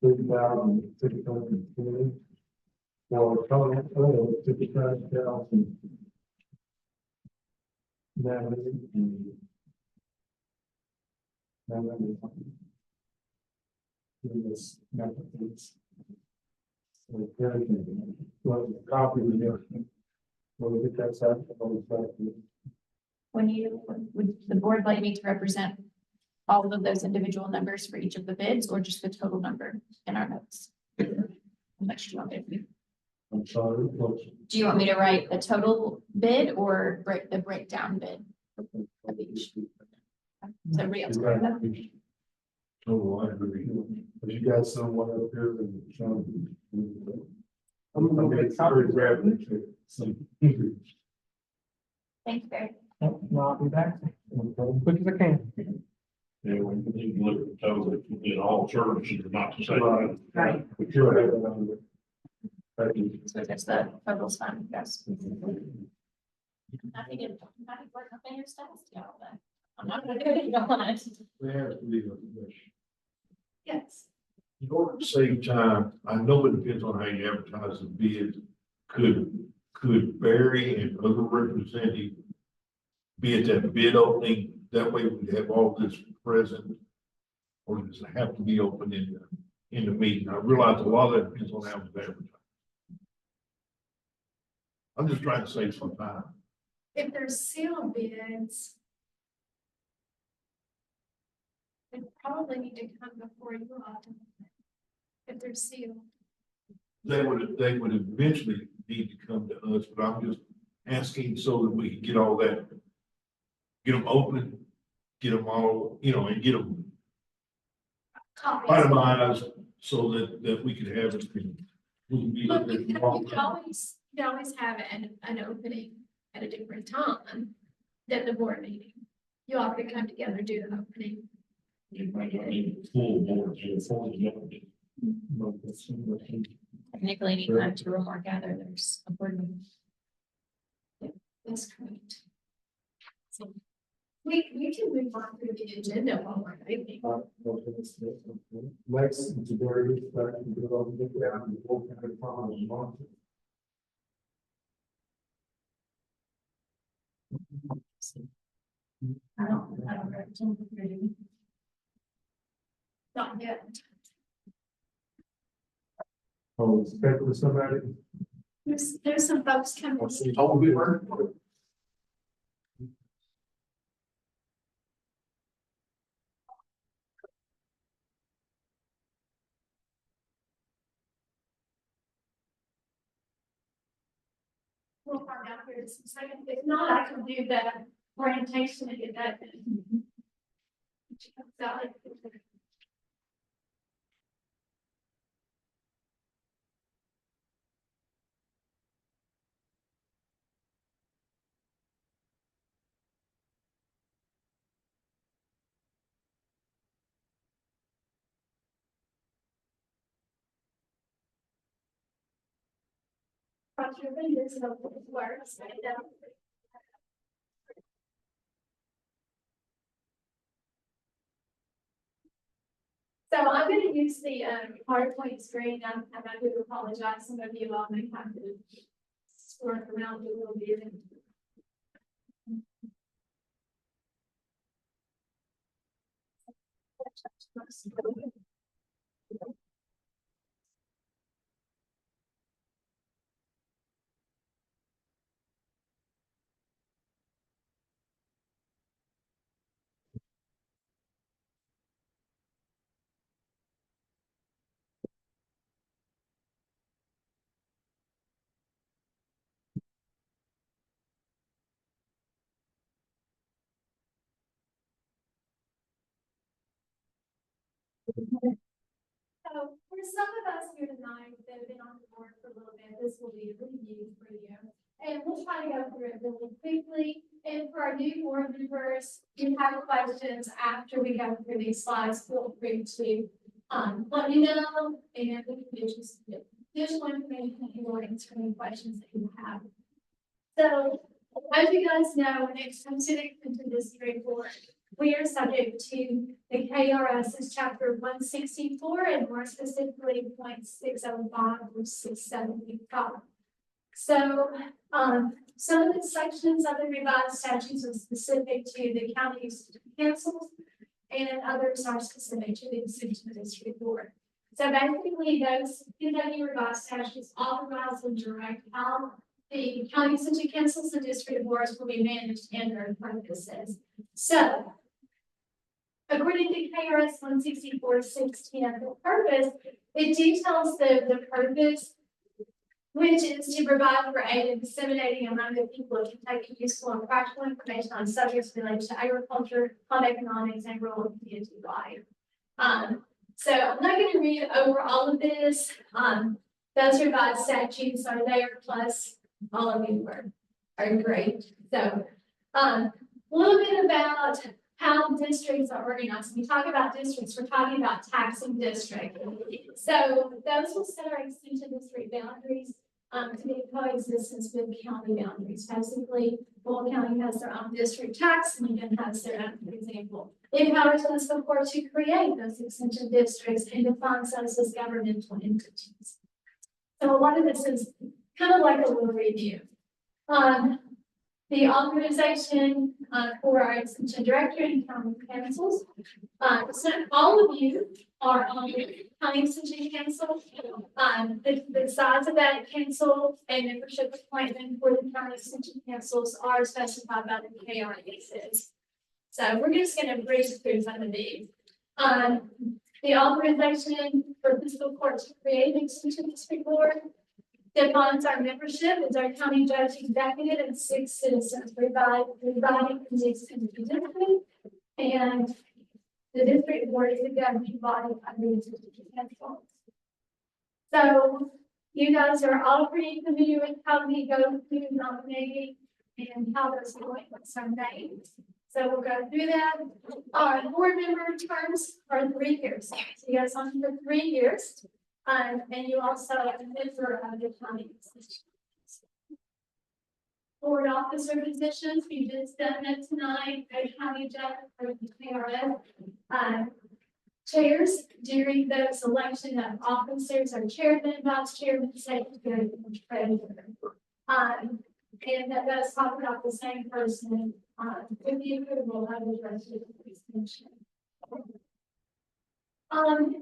3,620. For a total of 55,000. Yes, it's. Well, copy of the. Well, if that's out. Would the board like me to represent all of those individual numbers for each of the bids or just the total number in our notes? How much do you want me to do? I'm sorry. Do you want me to write the total bid or break the breakdown bid of each? So real. Oh, I agree. But you got someone up here that. I'm gonna get sorry, grab it. Thank you, Barry. No, I'll be back as quick as I can. Yeah, when you look at the total, if you did all services, not to say. Right. But you're right. Thank you. So that's the totals fund, yes. I think it might work my fingers fast, y'all, but I'm not gonna do it if you don't want it. We have to leave it. Yes. In order to save time, I know it depends on how you advertise the bid. Could Barry and other representative be at that bid opening? That way we have all this present. Or does it have to be open in the meeting? I realize a lot of that depends on how it's advertised. I'm just trying to save some time. If there's sealed bids, they probably need to come before you all. If they're sealed. They would eventually need to come to us, but I'm just asking so that we can get all that. Get them open, get them all, and get them Copies. itemized so that we could have it. We can be Look, looking you at can always have an opening at a different time than the board meeting. You all could come together, do the opening. Full board, full. Technically, anytime two or more gather, there's a board meeting. That's correct. So we can move on through the agenda while we're waiting. Lex, it's a very, back to the other big round, the whole kind of problem, month. I don't know. Not yet. Oh, expect for somebody. There's some folks coming. Oh, we were. We'll find out here in just a second. If not, I can do the orientation and get that. Cross your fingers and hope it works. So I'm going to use the PowerPoint screen. I do apologize. Some of you all may have to work around a little bit. So for some of us here tonight that have been on the board for a little bit, this will be a review for you. And we'll try to go through it really quickly. And for our new board members, if you have questions after we go through these slides, feel free to let me know, and we can do just additional information or answer any questions that you have. So as you guys know, when it comes to the Clinton District Board, we are subject to the KRS's chapter 164 and more specifically 0.605 or 675. So some of the sections of the revised statutes are specific to the county's councils, and others are specific to the Clinton District Board. So basically, those Kentucky revised statutes authorize and direct how the county city councils and district boards will be managed and their purposes. So, according to KRS 164.610, the purpose, it details the purpose, which is to provide for aid in disseminating among the people of Kentucky useful and practical information on subjects related to agriculture, home economics, and rural community life. So I'm not going to read over all of this. Those revised statutes are there, plus all of you are great. So a little bit about how districts are organized. When we talk about districts, we're talking about taxing district. So those will set our extension district boundaries to be in coexistence with county boundaries. Basically, Boyle County has their own district tax, and Lincoln has their own, for example. It empowers us, of course, to create those extension districts and define those as governmental entities. So a lot of this is kind of like a little review. The authorization for our extension director and county councils. So all of you are on the county extension council. The size of that council and membership appointment for the county extension councils are specified by the KRSs. So we're just going to breeze through some of these. The authorization for fiscal court to create an extension district board defines our membership as our county judge, executive, and 6 citizens residing in the extension district. And the district board is the governing body of the extension council. So you guys are all pretty familiar with how we go through nominating and how those appointments are made. So we'll go through that. Our board member terms are 3 years. So you guys on for 3 years. And you also are a member of the county. Board officer positions, we just done that tonight, the county judge for the KRS. Chairs during the selection of officers are chairman, vice chairman, secretary, and treasurer. And that does talk about the same person, with the approval of the rest of the extension.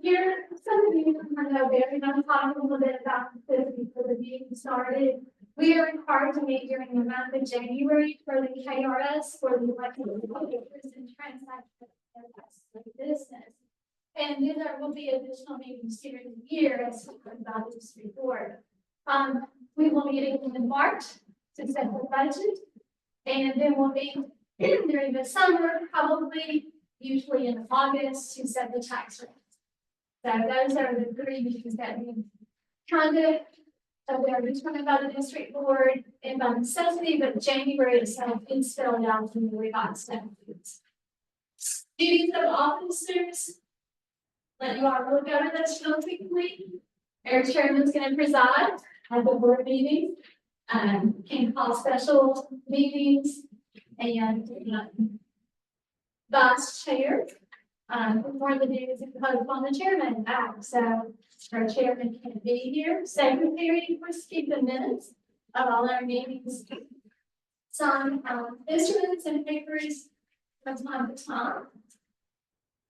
Here, some of you might know Barry, and I'm talking a little bit about this before the meeting started. We are required to meet during the month of January for the KRS for the elected officials and transactions of business. And then there will be additional meetings during the year as we put about this report. We will meet again in March to set the budget. And then we'll meet during the summer, probably usually in August to set the tax rate. So those are the three meetings that we conduct. So we are determined by the district board and by necessity, but January itself is spelled out in the revised statutes. Duties of officers. Let you all look over this real quickly. Our chairman is going to preside at the board meeting. Can call special meetings and vice chair. Before the duties imposed on the chairman act, so our chairman can't be here. Secretary, of course, keep the minutes of all our meetings. Some instruments and papers from time to time.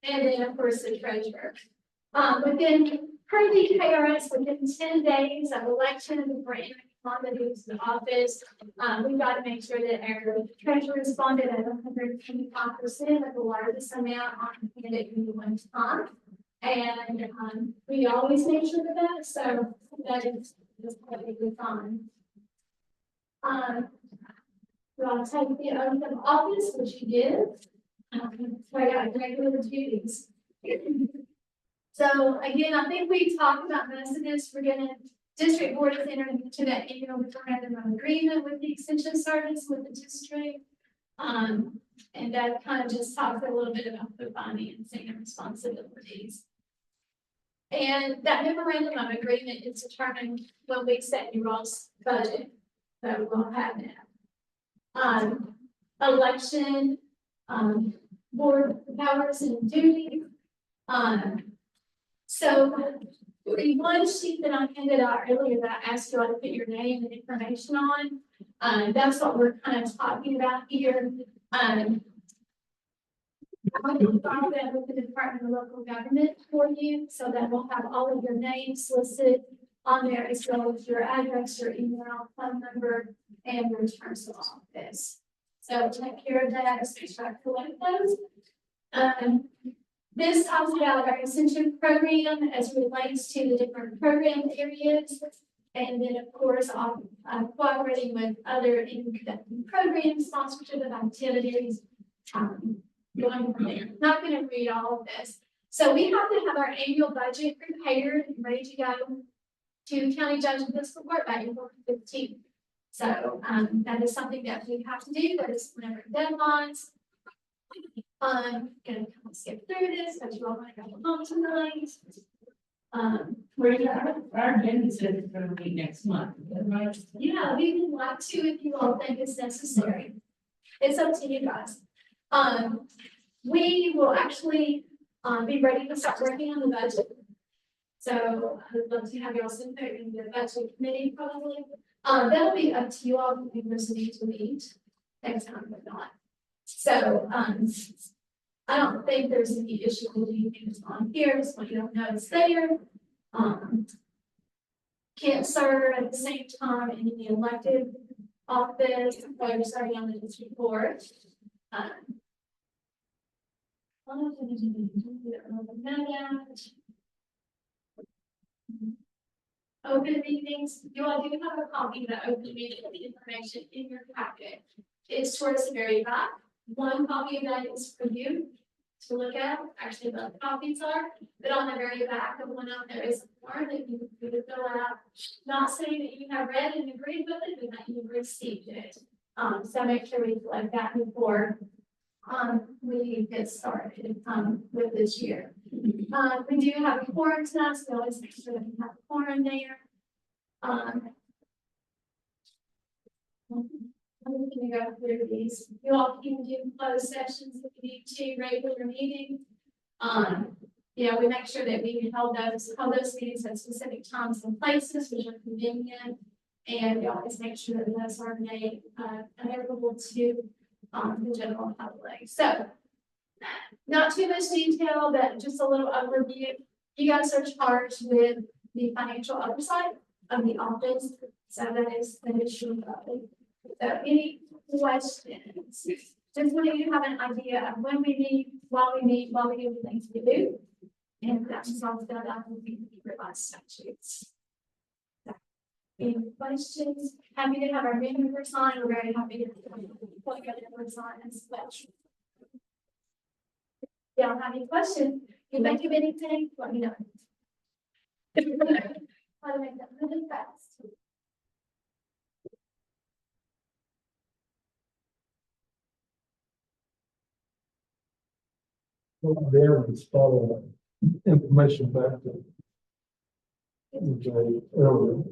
And then, of course, the treasurer. Within per the KRS, within 10 days of election, for any candidates to the office, we've got to make sure that our treasurer responded at 125% of the largest amount on the candidate at one time. And we always make sure of that, so that is perfectly fine. We want to take the oath of office, which you did. Carry out regular duties. So again, I think we talked about most of this. We're gonna, district board is entering into that annual memorandum of agreement with the extension service with the district. And that kind of just talks a little bit about the financing and responsibilities. And that memorandum of agreement is determined when we set your all's budget. So we'll have that. Election, board powers and duties. So the one sheet that I handed out earlier that I asked you all to put your name and information on, that's what we're kind of talking about here. I'm going to file that with the Department of Local Government for you, so that we'll have all of your names listed on there, as well as your address, your email, phone number, and your terms of office. So take care of that as we start collecting those. This talks about our extension program as it relates to the different program areas. And then, of course, cooperating with other programs, sponsorship of activities. Going from there. Not going to read all of this. So we have to have our annual budget prepared and ready to go to county judge and fiscal court by April 15th. So that is something that we have to do. That is whenever deadlines. Gonna kind of skip through this, but you all might go home tonight. Our agenda said it's gonna be next month, right? Yeah, we would like to if you all think it's necessary. It's up to you guys. We will actually be ready to start working on the budget. So I'd love to have y'all sit there in the budget committee probably. That'll be up to you all if there's a need to meet next time or not. So I don't think there's any issue with anything that's on here, so you don't know it's there. Can't serve at the same time in the elected office while you're serving on the district board. Open meetings, you all do have a copy of the open meeting information in your packet. It's towards the very back. One copy of that is for you to look at. Actually, both copies are, but on the very back of one of them, there is a form that you can fill out. Not saying that you have read and agreed with it, but that you've received it. So make sure we collect that before we get started with this year. We do have a quorum tonight, so we always make sure that we have a quorum there. I'm going to go through these. You all can do closed sessions if you need to, regular meeting. You know, we make sure that we hold those meetings at specific times and places which are convenient. And we always make sure that those are made available to the general public. So Not too much detail, but just a little overview. You guys are charged with the financial oversight of the office, so that is the issue of it. So any questions? Just wanting you to have an idea of when we meet, while we meet, while we do the things we do. And that's just all done out with the revised statutes. So, any questions? Happy to have our new member sign. We're very happy to put your member sign as well. Y'all have any questions? You think of anything, let me know. Try to make that really fast. There is follow information back to EJ earlier.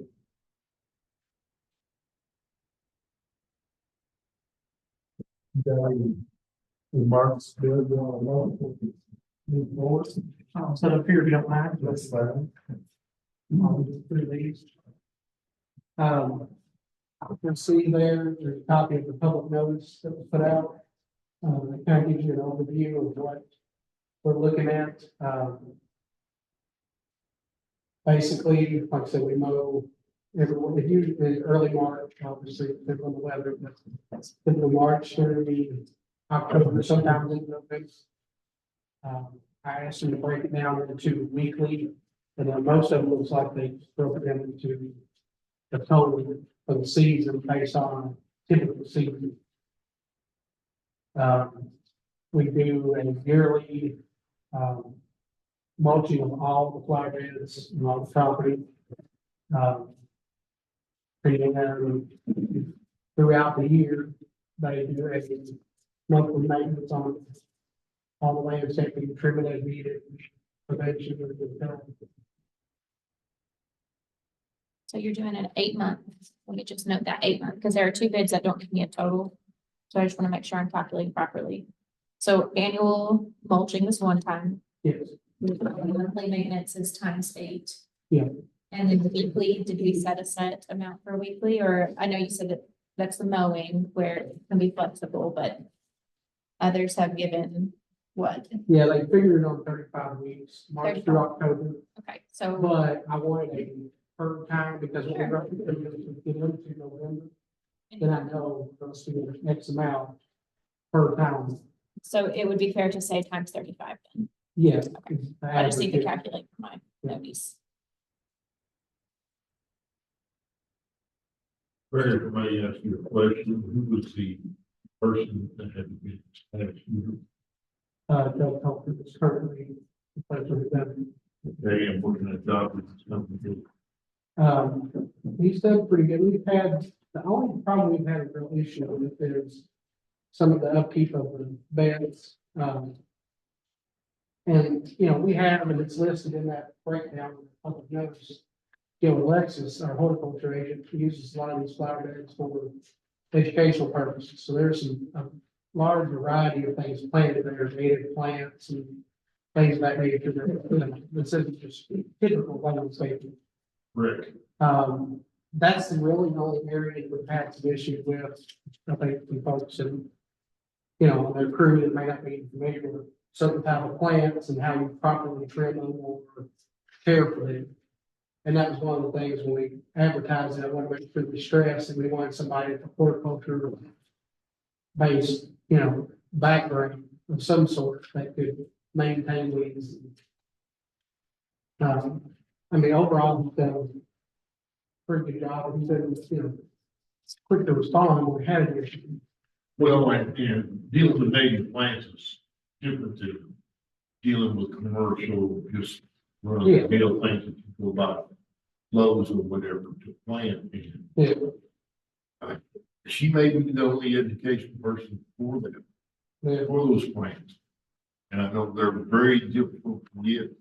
Remarks, good, move forward. I'll set up here if you don't mind. That's fine. I'll just put these. You can see there's a copy of the public notice that was put out. It kind of gives you an overview of what we're looking at. Basically, like I said, we mow everyone, if you, in early March, obviously, depending on the weather, but that's typically March through the October, sometimes in November. I asked them to break it down into weekly, and then most of them looks like they broke it down into the total for the season based on typical season. We do a yearly, mulching of all the flower beds and all the property. Treating them throughout the year, they do a monthly maintenance on all the landscaping, trimming as needed, prevention of the. So you're doing an 8-month, let me just note that 8-month, because there are 2 bids that don't give me a total. So I just want to make sure I'm calculating properly. So annual mulching is 1 time. Yes, Monthly maintenance is ×8. Yeah. And then the weekly, did we set a set amount for weekly, or I know you said that that's the mowing where it can be flexible, but others have given what? yeah, they figured it on 35 weeks, March 35. through October, Okay, so but I wanted a per time because when we got to get into November, then I know those two X amount per time. so it would be fair to say ×35 then. Yes. I just need to calculate for my notice. Fred, if I may ask you a question, who was the person that had been last year? Doug Comfort is currently the president of them. They am working a job with this company. He's done pretty good. We've had, the only problem we've had a real issue with is some of the upkeep of the beds. And, you know, we have, and it's listed in that breakdown of the public notice. You know, Alexis, our horticulture agent, uses a lot of these flower beds for educational purposes. So there's a large variety of things planted there, native plants and things of that nature. This isn't just typical landscaping. Rick, That's really the only area we've had some issues with. I think some folks and, you know, their crew that may not be familiar with certain type of plants and how you properly trim them or care for them. And that was one of the things when we advertised it, I want to make sure we stress and we wanted somebody at the horticulture based, you know, background of some sort that could maintain these. I mean, overall, he's done a pretty good job. He's been, you know, quick to respond when we had an issue. well, and dealing with native plants is different to dealing with commercial, just run Yeah. the mill things that you go by Lowe's or whatever to plant in. Yeah, She may be the only education person for them, yeah, for those plants. And I know they're very difficult to get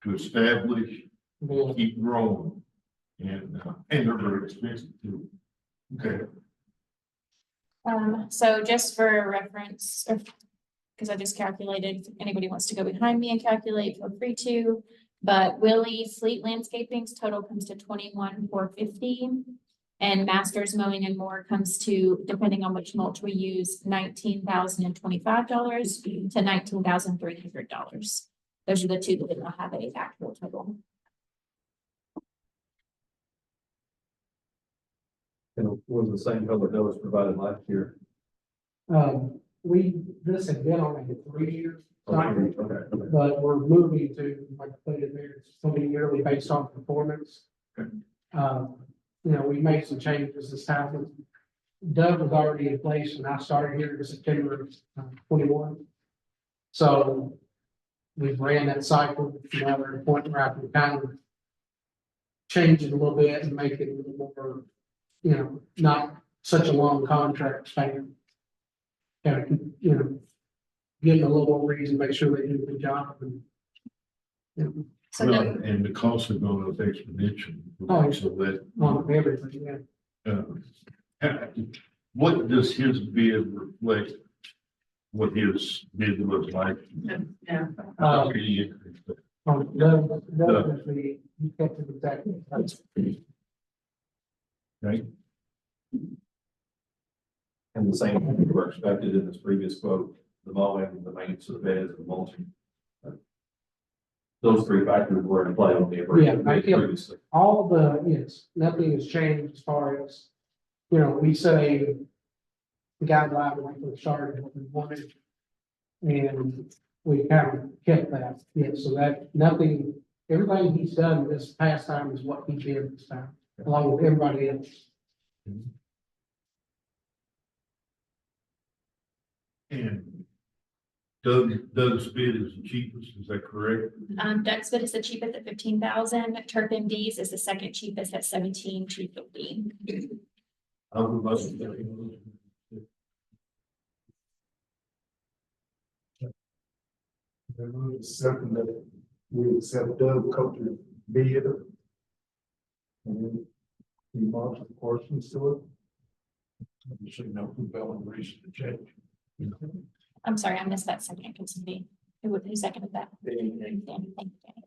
to establish, yeah. keep growing. And they're very expensive too. Okay, So just for reference, or because I just calculated, if anybody wants to go behind me and calculate, feel free to. But Willie Fleet Landscaping's total comes to 21,450. And Masters Mowing and More comes to, depending on which mulch we use, $19,025 to $19,300. Those are the two that did not have a actual total. And it was the same color that was provided last year. This had been on a 3-year cycle, Okay. but we're moving to, like I put it there, it's gonna be yearly based on performance. Okay. We made some changes this time. Doug was already in place and I started here in September of 21. So we've ran that cycle, now we're at a point where I can kind of change it a little bit and make it a little more, not such a long contract span. Kind of, give them a little more reason, make sure they do a good job and. So Well, no, and the costs are going up exponentially. Oh, So that, On everything, yeah. what does his bid reflect? What his bid was like? Yeah. Really interesting. Definitely, you kept it exactly. Right? And the same thing were expected in this previous quote, the mowing, the maintenance of the beds, and mulching. Those three factors were in play on the Yeah, agreement I feel- previously. Yes, nothing has changed as far as, we say. The guideline when we started what we wanted. And we kind of kept that, so that nothing, everything he's done this past time is what he did this time, along with everybody else. And Doug's bid is the cheapest, is that correct? Doug's bid is the cheapest at 15,000. Turf MD's is the second cheapest at 17,250. I would like to- Then we accept that we accept Doug Copeland's bid. And then he marks the portions to it. You see no compelling reason to change. I'm sorry, I missed that second. Who seconded that? Danny. Danny, thank you, Danny.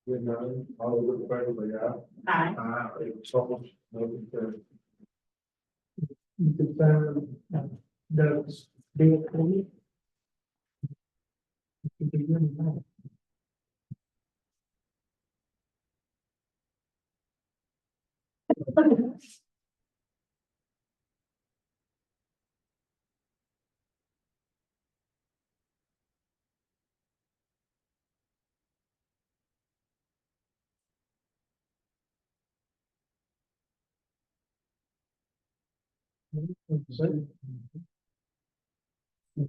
With none, all those in favor, say aye. Aye. Aye, opposed, motion carries. You confirm, Doug's bid for you. It could be really nice.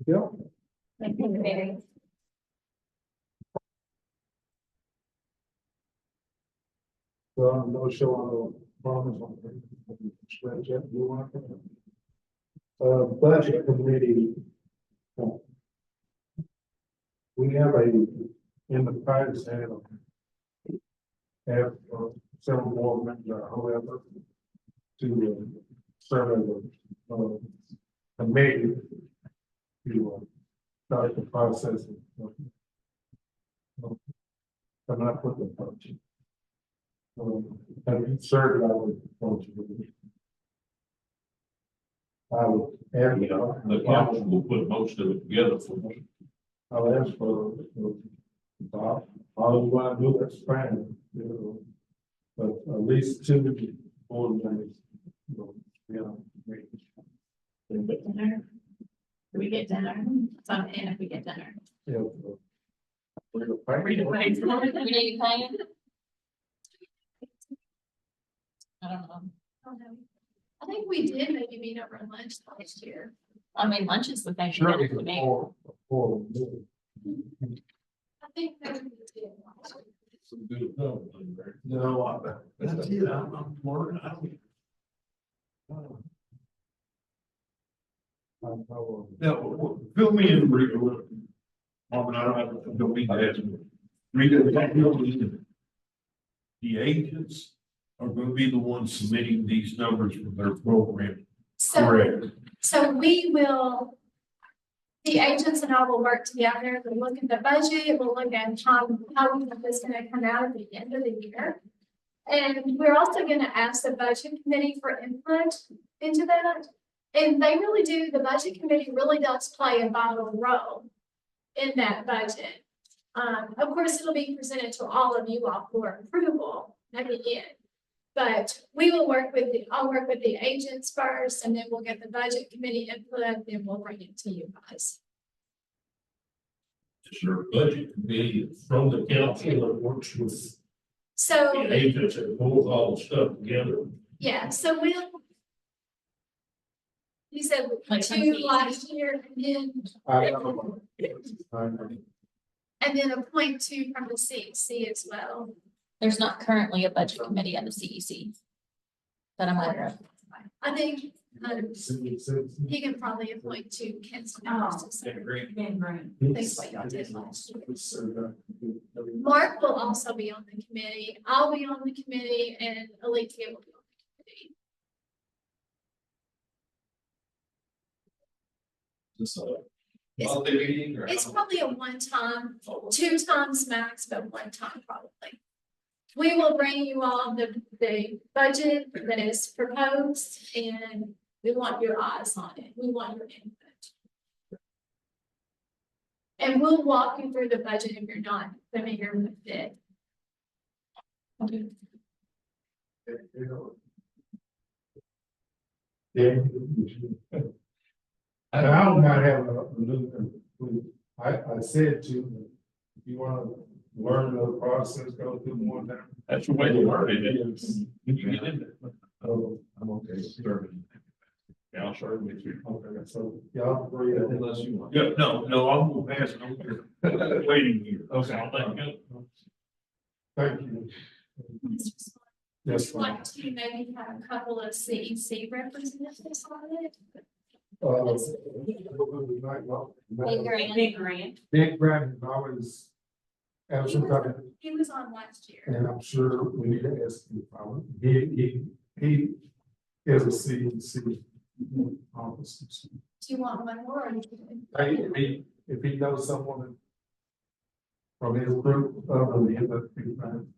Yeah. Thank you, Barry. So no show promise on the stretch yet, you want to? Budget committee. We have in the past have several more members, however, to serve as a committee to start the process of coming up with the budget. Have you served on the budget? I would add, The council will put most of it together for me. I'll ask for, all you want to do, that's fine, but at least two board members. Do we get dinner? Do we get dinner? It's on in if we get dinner. Yeah. We need to pay. I don't know. I think we did maybe meet over lunch last year. I mean, lunch is the thing. Surely, to me. I think that we did. Some good help, right? No, that's it, I'm learning. Now, fill me in, Rita. I don't mean to ask you. Rita, the agents are going to be the ones submitting these numbers for their program, So, correct? so we will, the agents and I will work together to look at the budget, we'll look at how we think it's gonna come out at the end of the year. And we're also gonna ask the budget committee for input into that. And they really do, the budget committee really does play a vital role in that budget. Of course, it'll be presented to all of you all for approval at the end. But we will I'll work with the agents first, and then we'll get the budget committee input, then we'll bring it to you guys. Is there a budget committee from the council that works with So, the agents that pulls all the stuff together? yeah, so you said Like two some last year, and then appoint two from the CEC as well. There's not currently a budget committee on the CEC that I'm aware of. I think, he can probably appoint two council members to serve. That's what y'all did last year. Mark will also be on the committee. I'll be on the committee, and Alethea will be on the committee. This, It's- monthly meeting or? It's probably a one-time, 2 times max, but one time probably. We will bring you all the budget that is proposed, and we want your eyes on it. We want your input. And we'll walk you through the budget if you're not familiar with it. Yeah. And I don't mind having a new, I said to, if you wanna learn the process, go through one time. That's the way to learn it. When you get in there. I'm okay, serving. Yeah, I'll start with you. Okay, so y'all agree. Unless you want. Yeah, no, I'm gonna pass it over. Waiting here. Okay, I'll thank you. Thank you. Yes, Just like to maybe have a couple of CEC representatives on it. Big grant. Big Brandon is always. He was on last year. And I'm sure we need to ask him, he is a CEC officer. Do you want one more? Or you can- If he knows someone from his group, that'd be fine.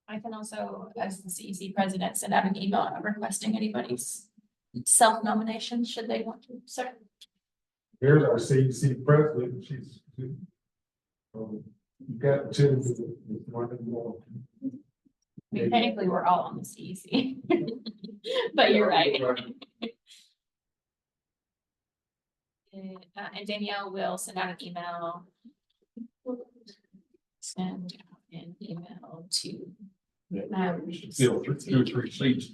I can also, as the CEC president, send out an email requesting anybody's self-nomination, should they want to serve. Here's our CEC president, she's. You got two. One more. I mean, technically, we're all on the CEC. But you're right. And Danielle will send out an email. Send out an email to. Fill 2 or 3 seats.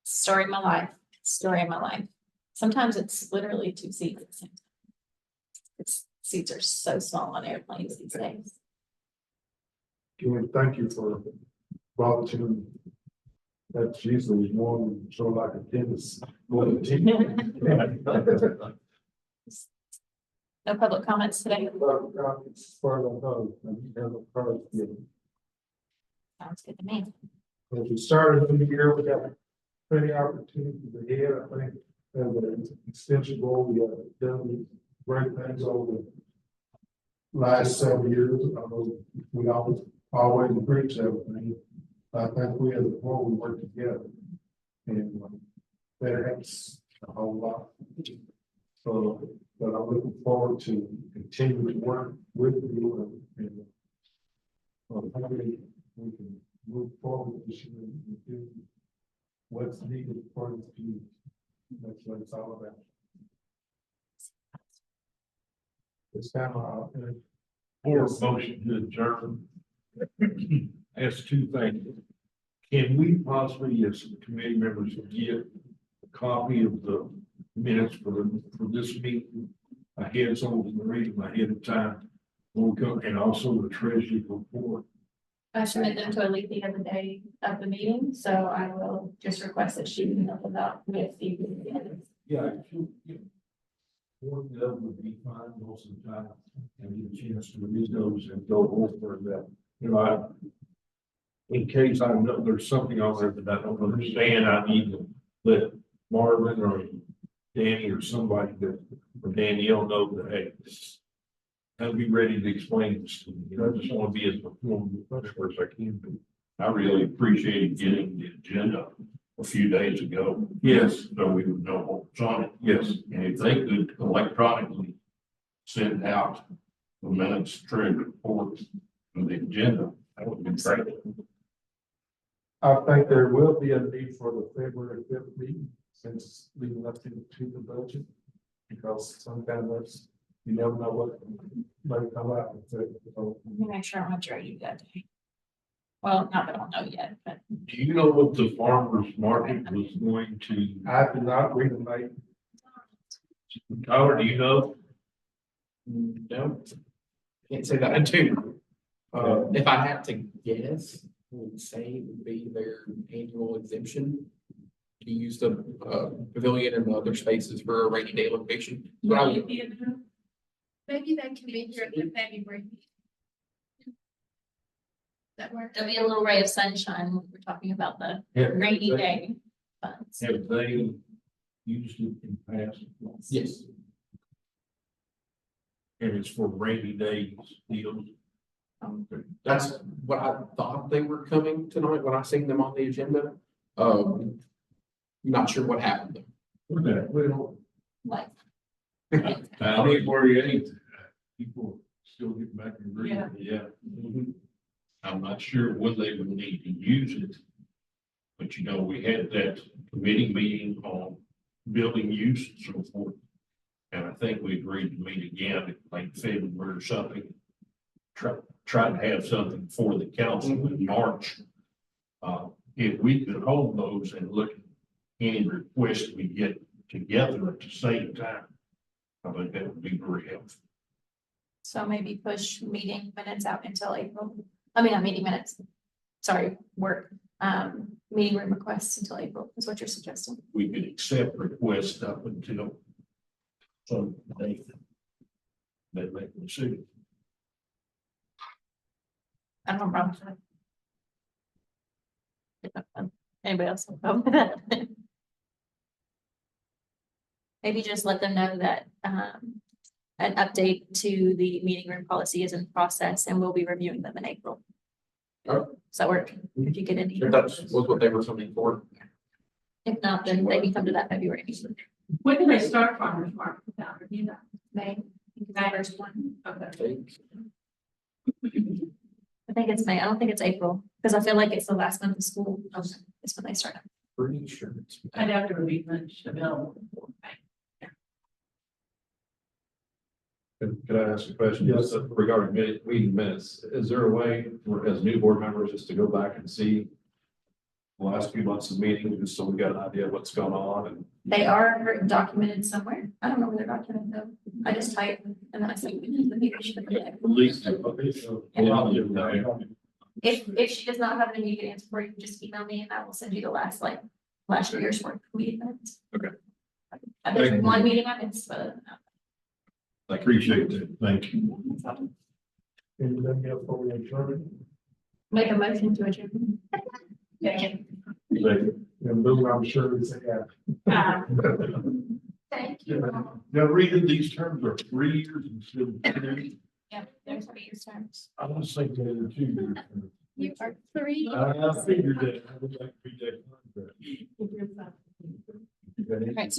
Story of my life, story of my life. Sometimes it's literally 2 seats at the same time. Seats are so small on airplanes these days. Thank you for volunteering. That's usually one, so like a tennis. No public comments today. Sounds good to me. As we started in the year, we got plenty of opportunities ahead, I think, as an extension goal, we have done great things over the last several years. We always preach everything. I think we as a board, we work together. And that helps a whole lot. So, but I'm looking forward to continuing to work with you and how we can move forward this year and do what's needed for this community. That's what it's all about. It's kind of, For motion to adjourn. Ask 2 things. Can we possibly, as committee members, get a copy of the minutes for this meeting? Ahead, so we can read them ahead of time. When we come, and also the treasury report. I submit them to Alethea the day of the meeting, so I will just request that she email them out with the. Yeah. One of them would be fine most of the time, and get a chance to read those and go over that. You know, in case I know there's something on there that I don't understand, I need to let Marvin or Danny or somebody that, or Danielle know that, hey, I'll be ready to explain this to me. You know, I just want to be as informed as I can be. I really appreciated getting the agenda a few days ago. Yes, So we would know what was on it. yes. And if they could electronically send out the minutes, trade report, and the agenda, that would be great. I think there will be a need for the February 5th meeting, since leading up to the budget. Because sometimes you never know what might come out. So, Let me make sure I don't have to write you that day. Well, not that I don't know yet, but Do you know what the farmer's market was going to, I did not read the night. Tyler, do you know? No. Can't say that I do. If I had to guess, I would say it would be their annual exemption. To use the pavilion and the other spaces for a rainy day location. But I would- Maybe they can be here at the February. That work? there'll be a little ray of sunshine when we're talking about the rainy day funds. Have they used it in past? Yes. And it's for rainy days deals? That's what I thought they were coming tonight when I seen them on the agenda. Not sure what happened. With that, well, Like, I think 48, people still get back and read. Yeah. I'm not sure when they would need to use it. But you know, we had that committee meeting on building use and so forth. And I think we agreed to meet again in like February or something. Try to have something for the council in March. If we could hold those and look at any requests we get together at the same time, I think that would be very helpful. so maybe push meeting minutes out until April. I mean, not meeting minutes. Sorry, work, meeting room requests until April is what you're suggesting. We could accept requests up until some date. They make a decision. I don't have a problem with that. Anybody else have a problem with that? Maybe just let them know that, an update to the meeting room policy is in process and we'll be reviewing them in April. Alright. Does that work? If you get any. If that was what they were coming for. If not, then they can come to that February meeting. When do they start farmers market down there, do you know? May, the first one. Okay. I think it's May. I don't think it's April, because I feel like it's the last month of school. It's when they start. Pretty sure it's. I know there would be much available. Could I ask a question? Yes. Just regarding meeting minutes, is there a way for, as new board members, just to go back and see the last few months of meetings, just so we got an idea of what's going on and They are documented somewhere. I don't know where they're documented though. I just type and then I say. At least. If she does not have an immediate answer for you, just email me and I will send you the last year's worth of meeting minutes. Okay. There's one meeting I missed, but. I appreciate that. Thank you. Anything else for the adjournment? Make a motion to adjourn. Yeah. And Lou, I'm sure it's, yeah. Thank you. Now, reading these terms are 3 years instead of 2. Yeah, there's 3 years terms. I was thinking they were 2 years. You are 3. I figured that. I would like to read that contract. Right, so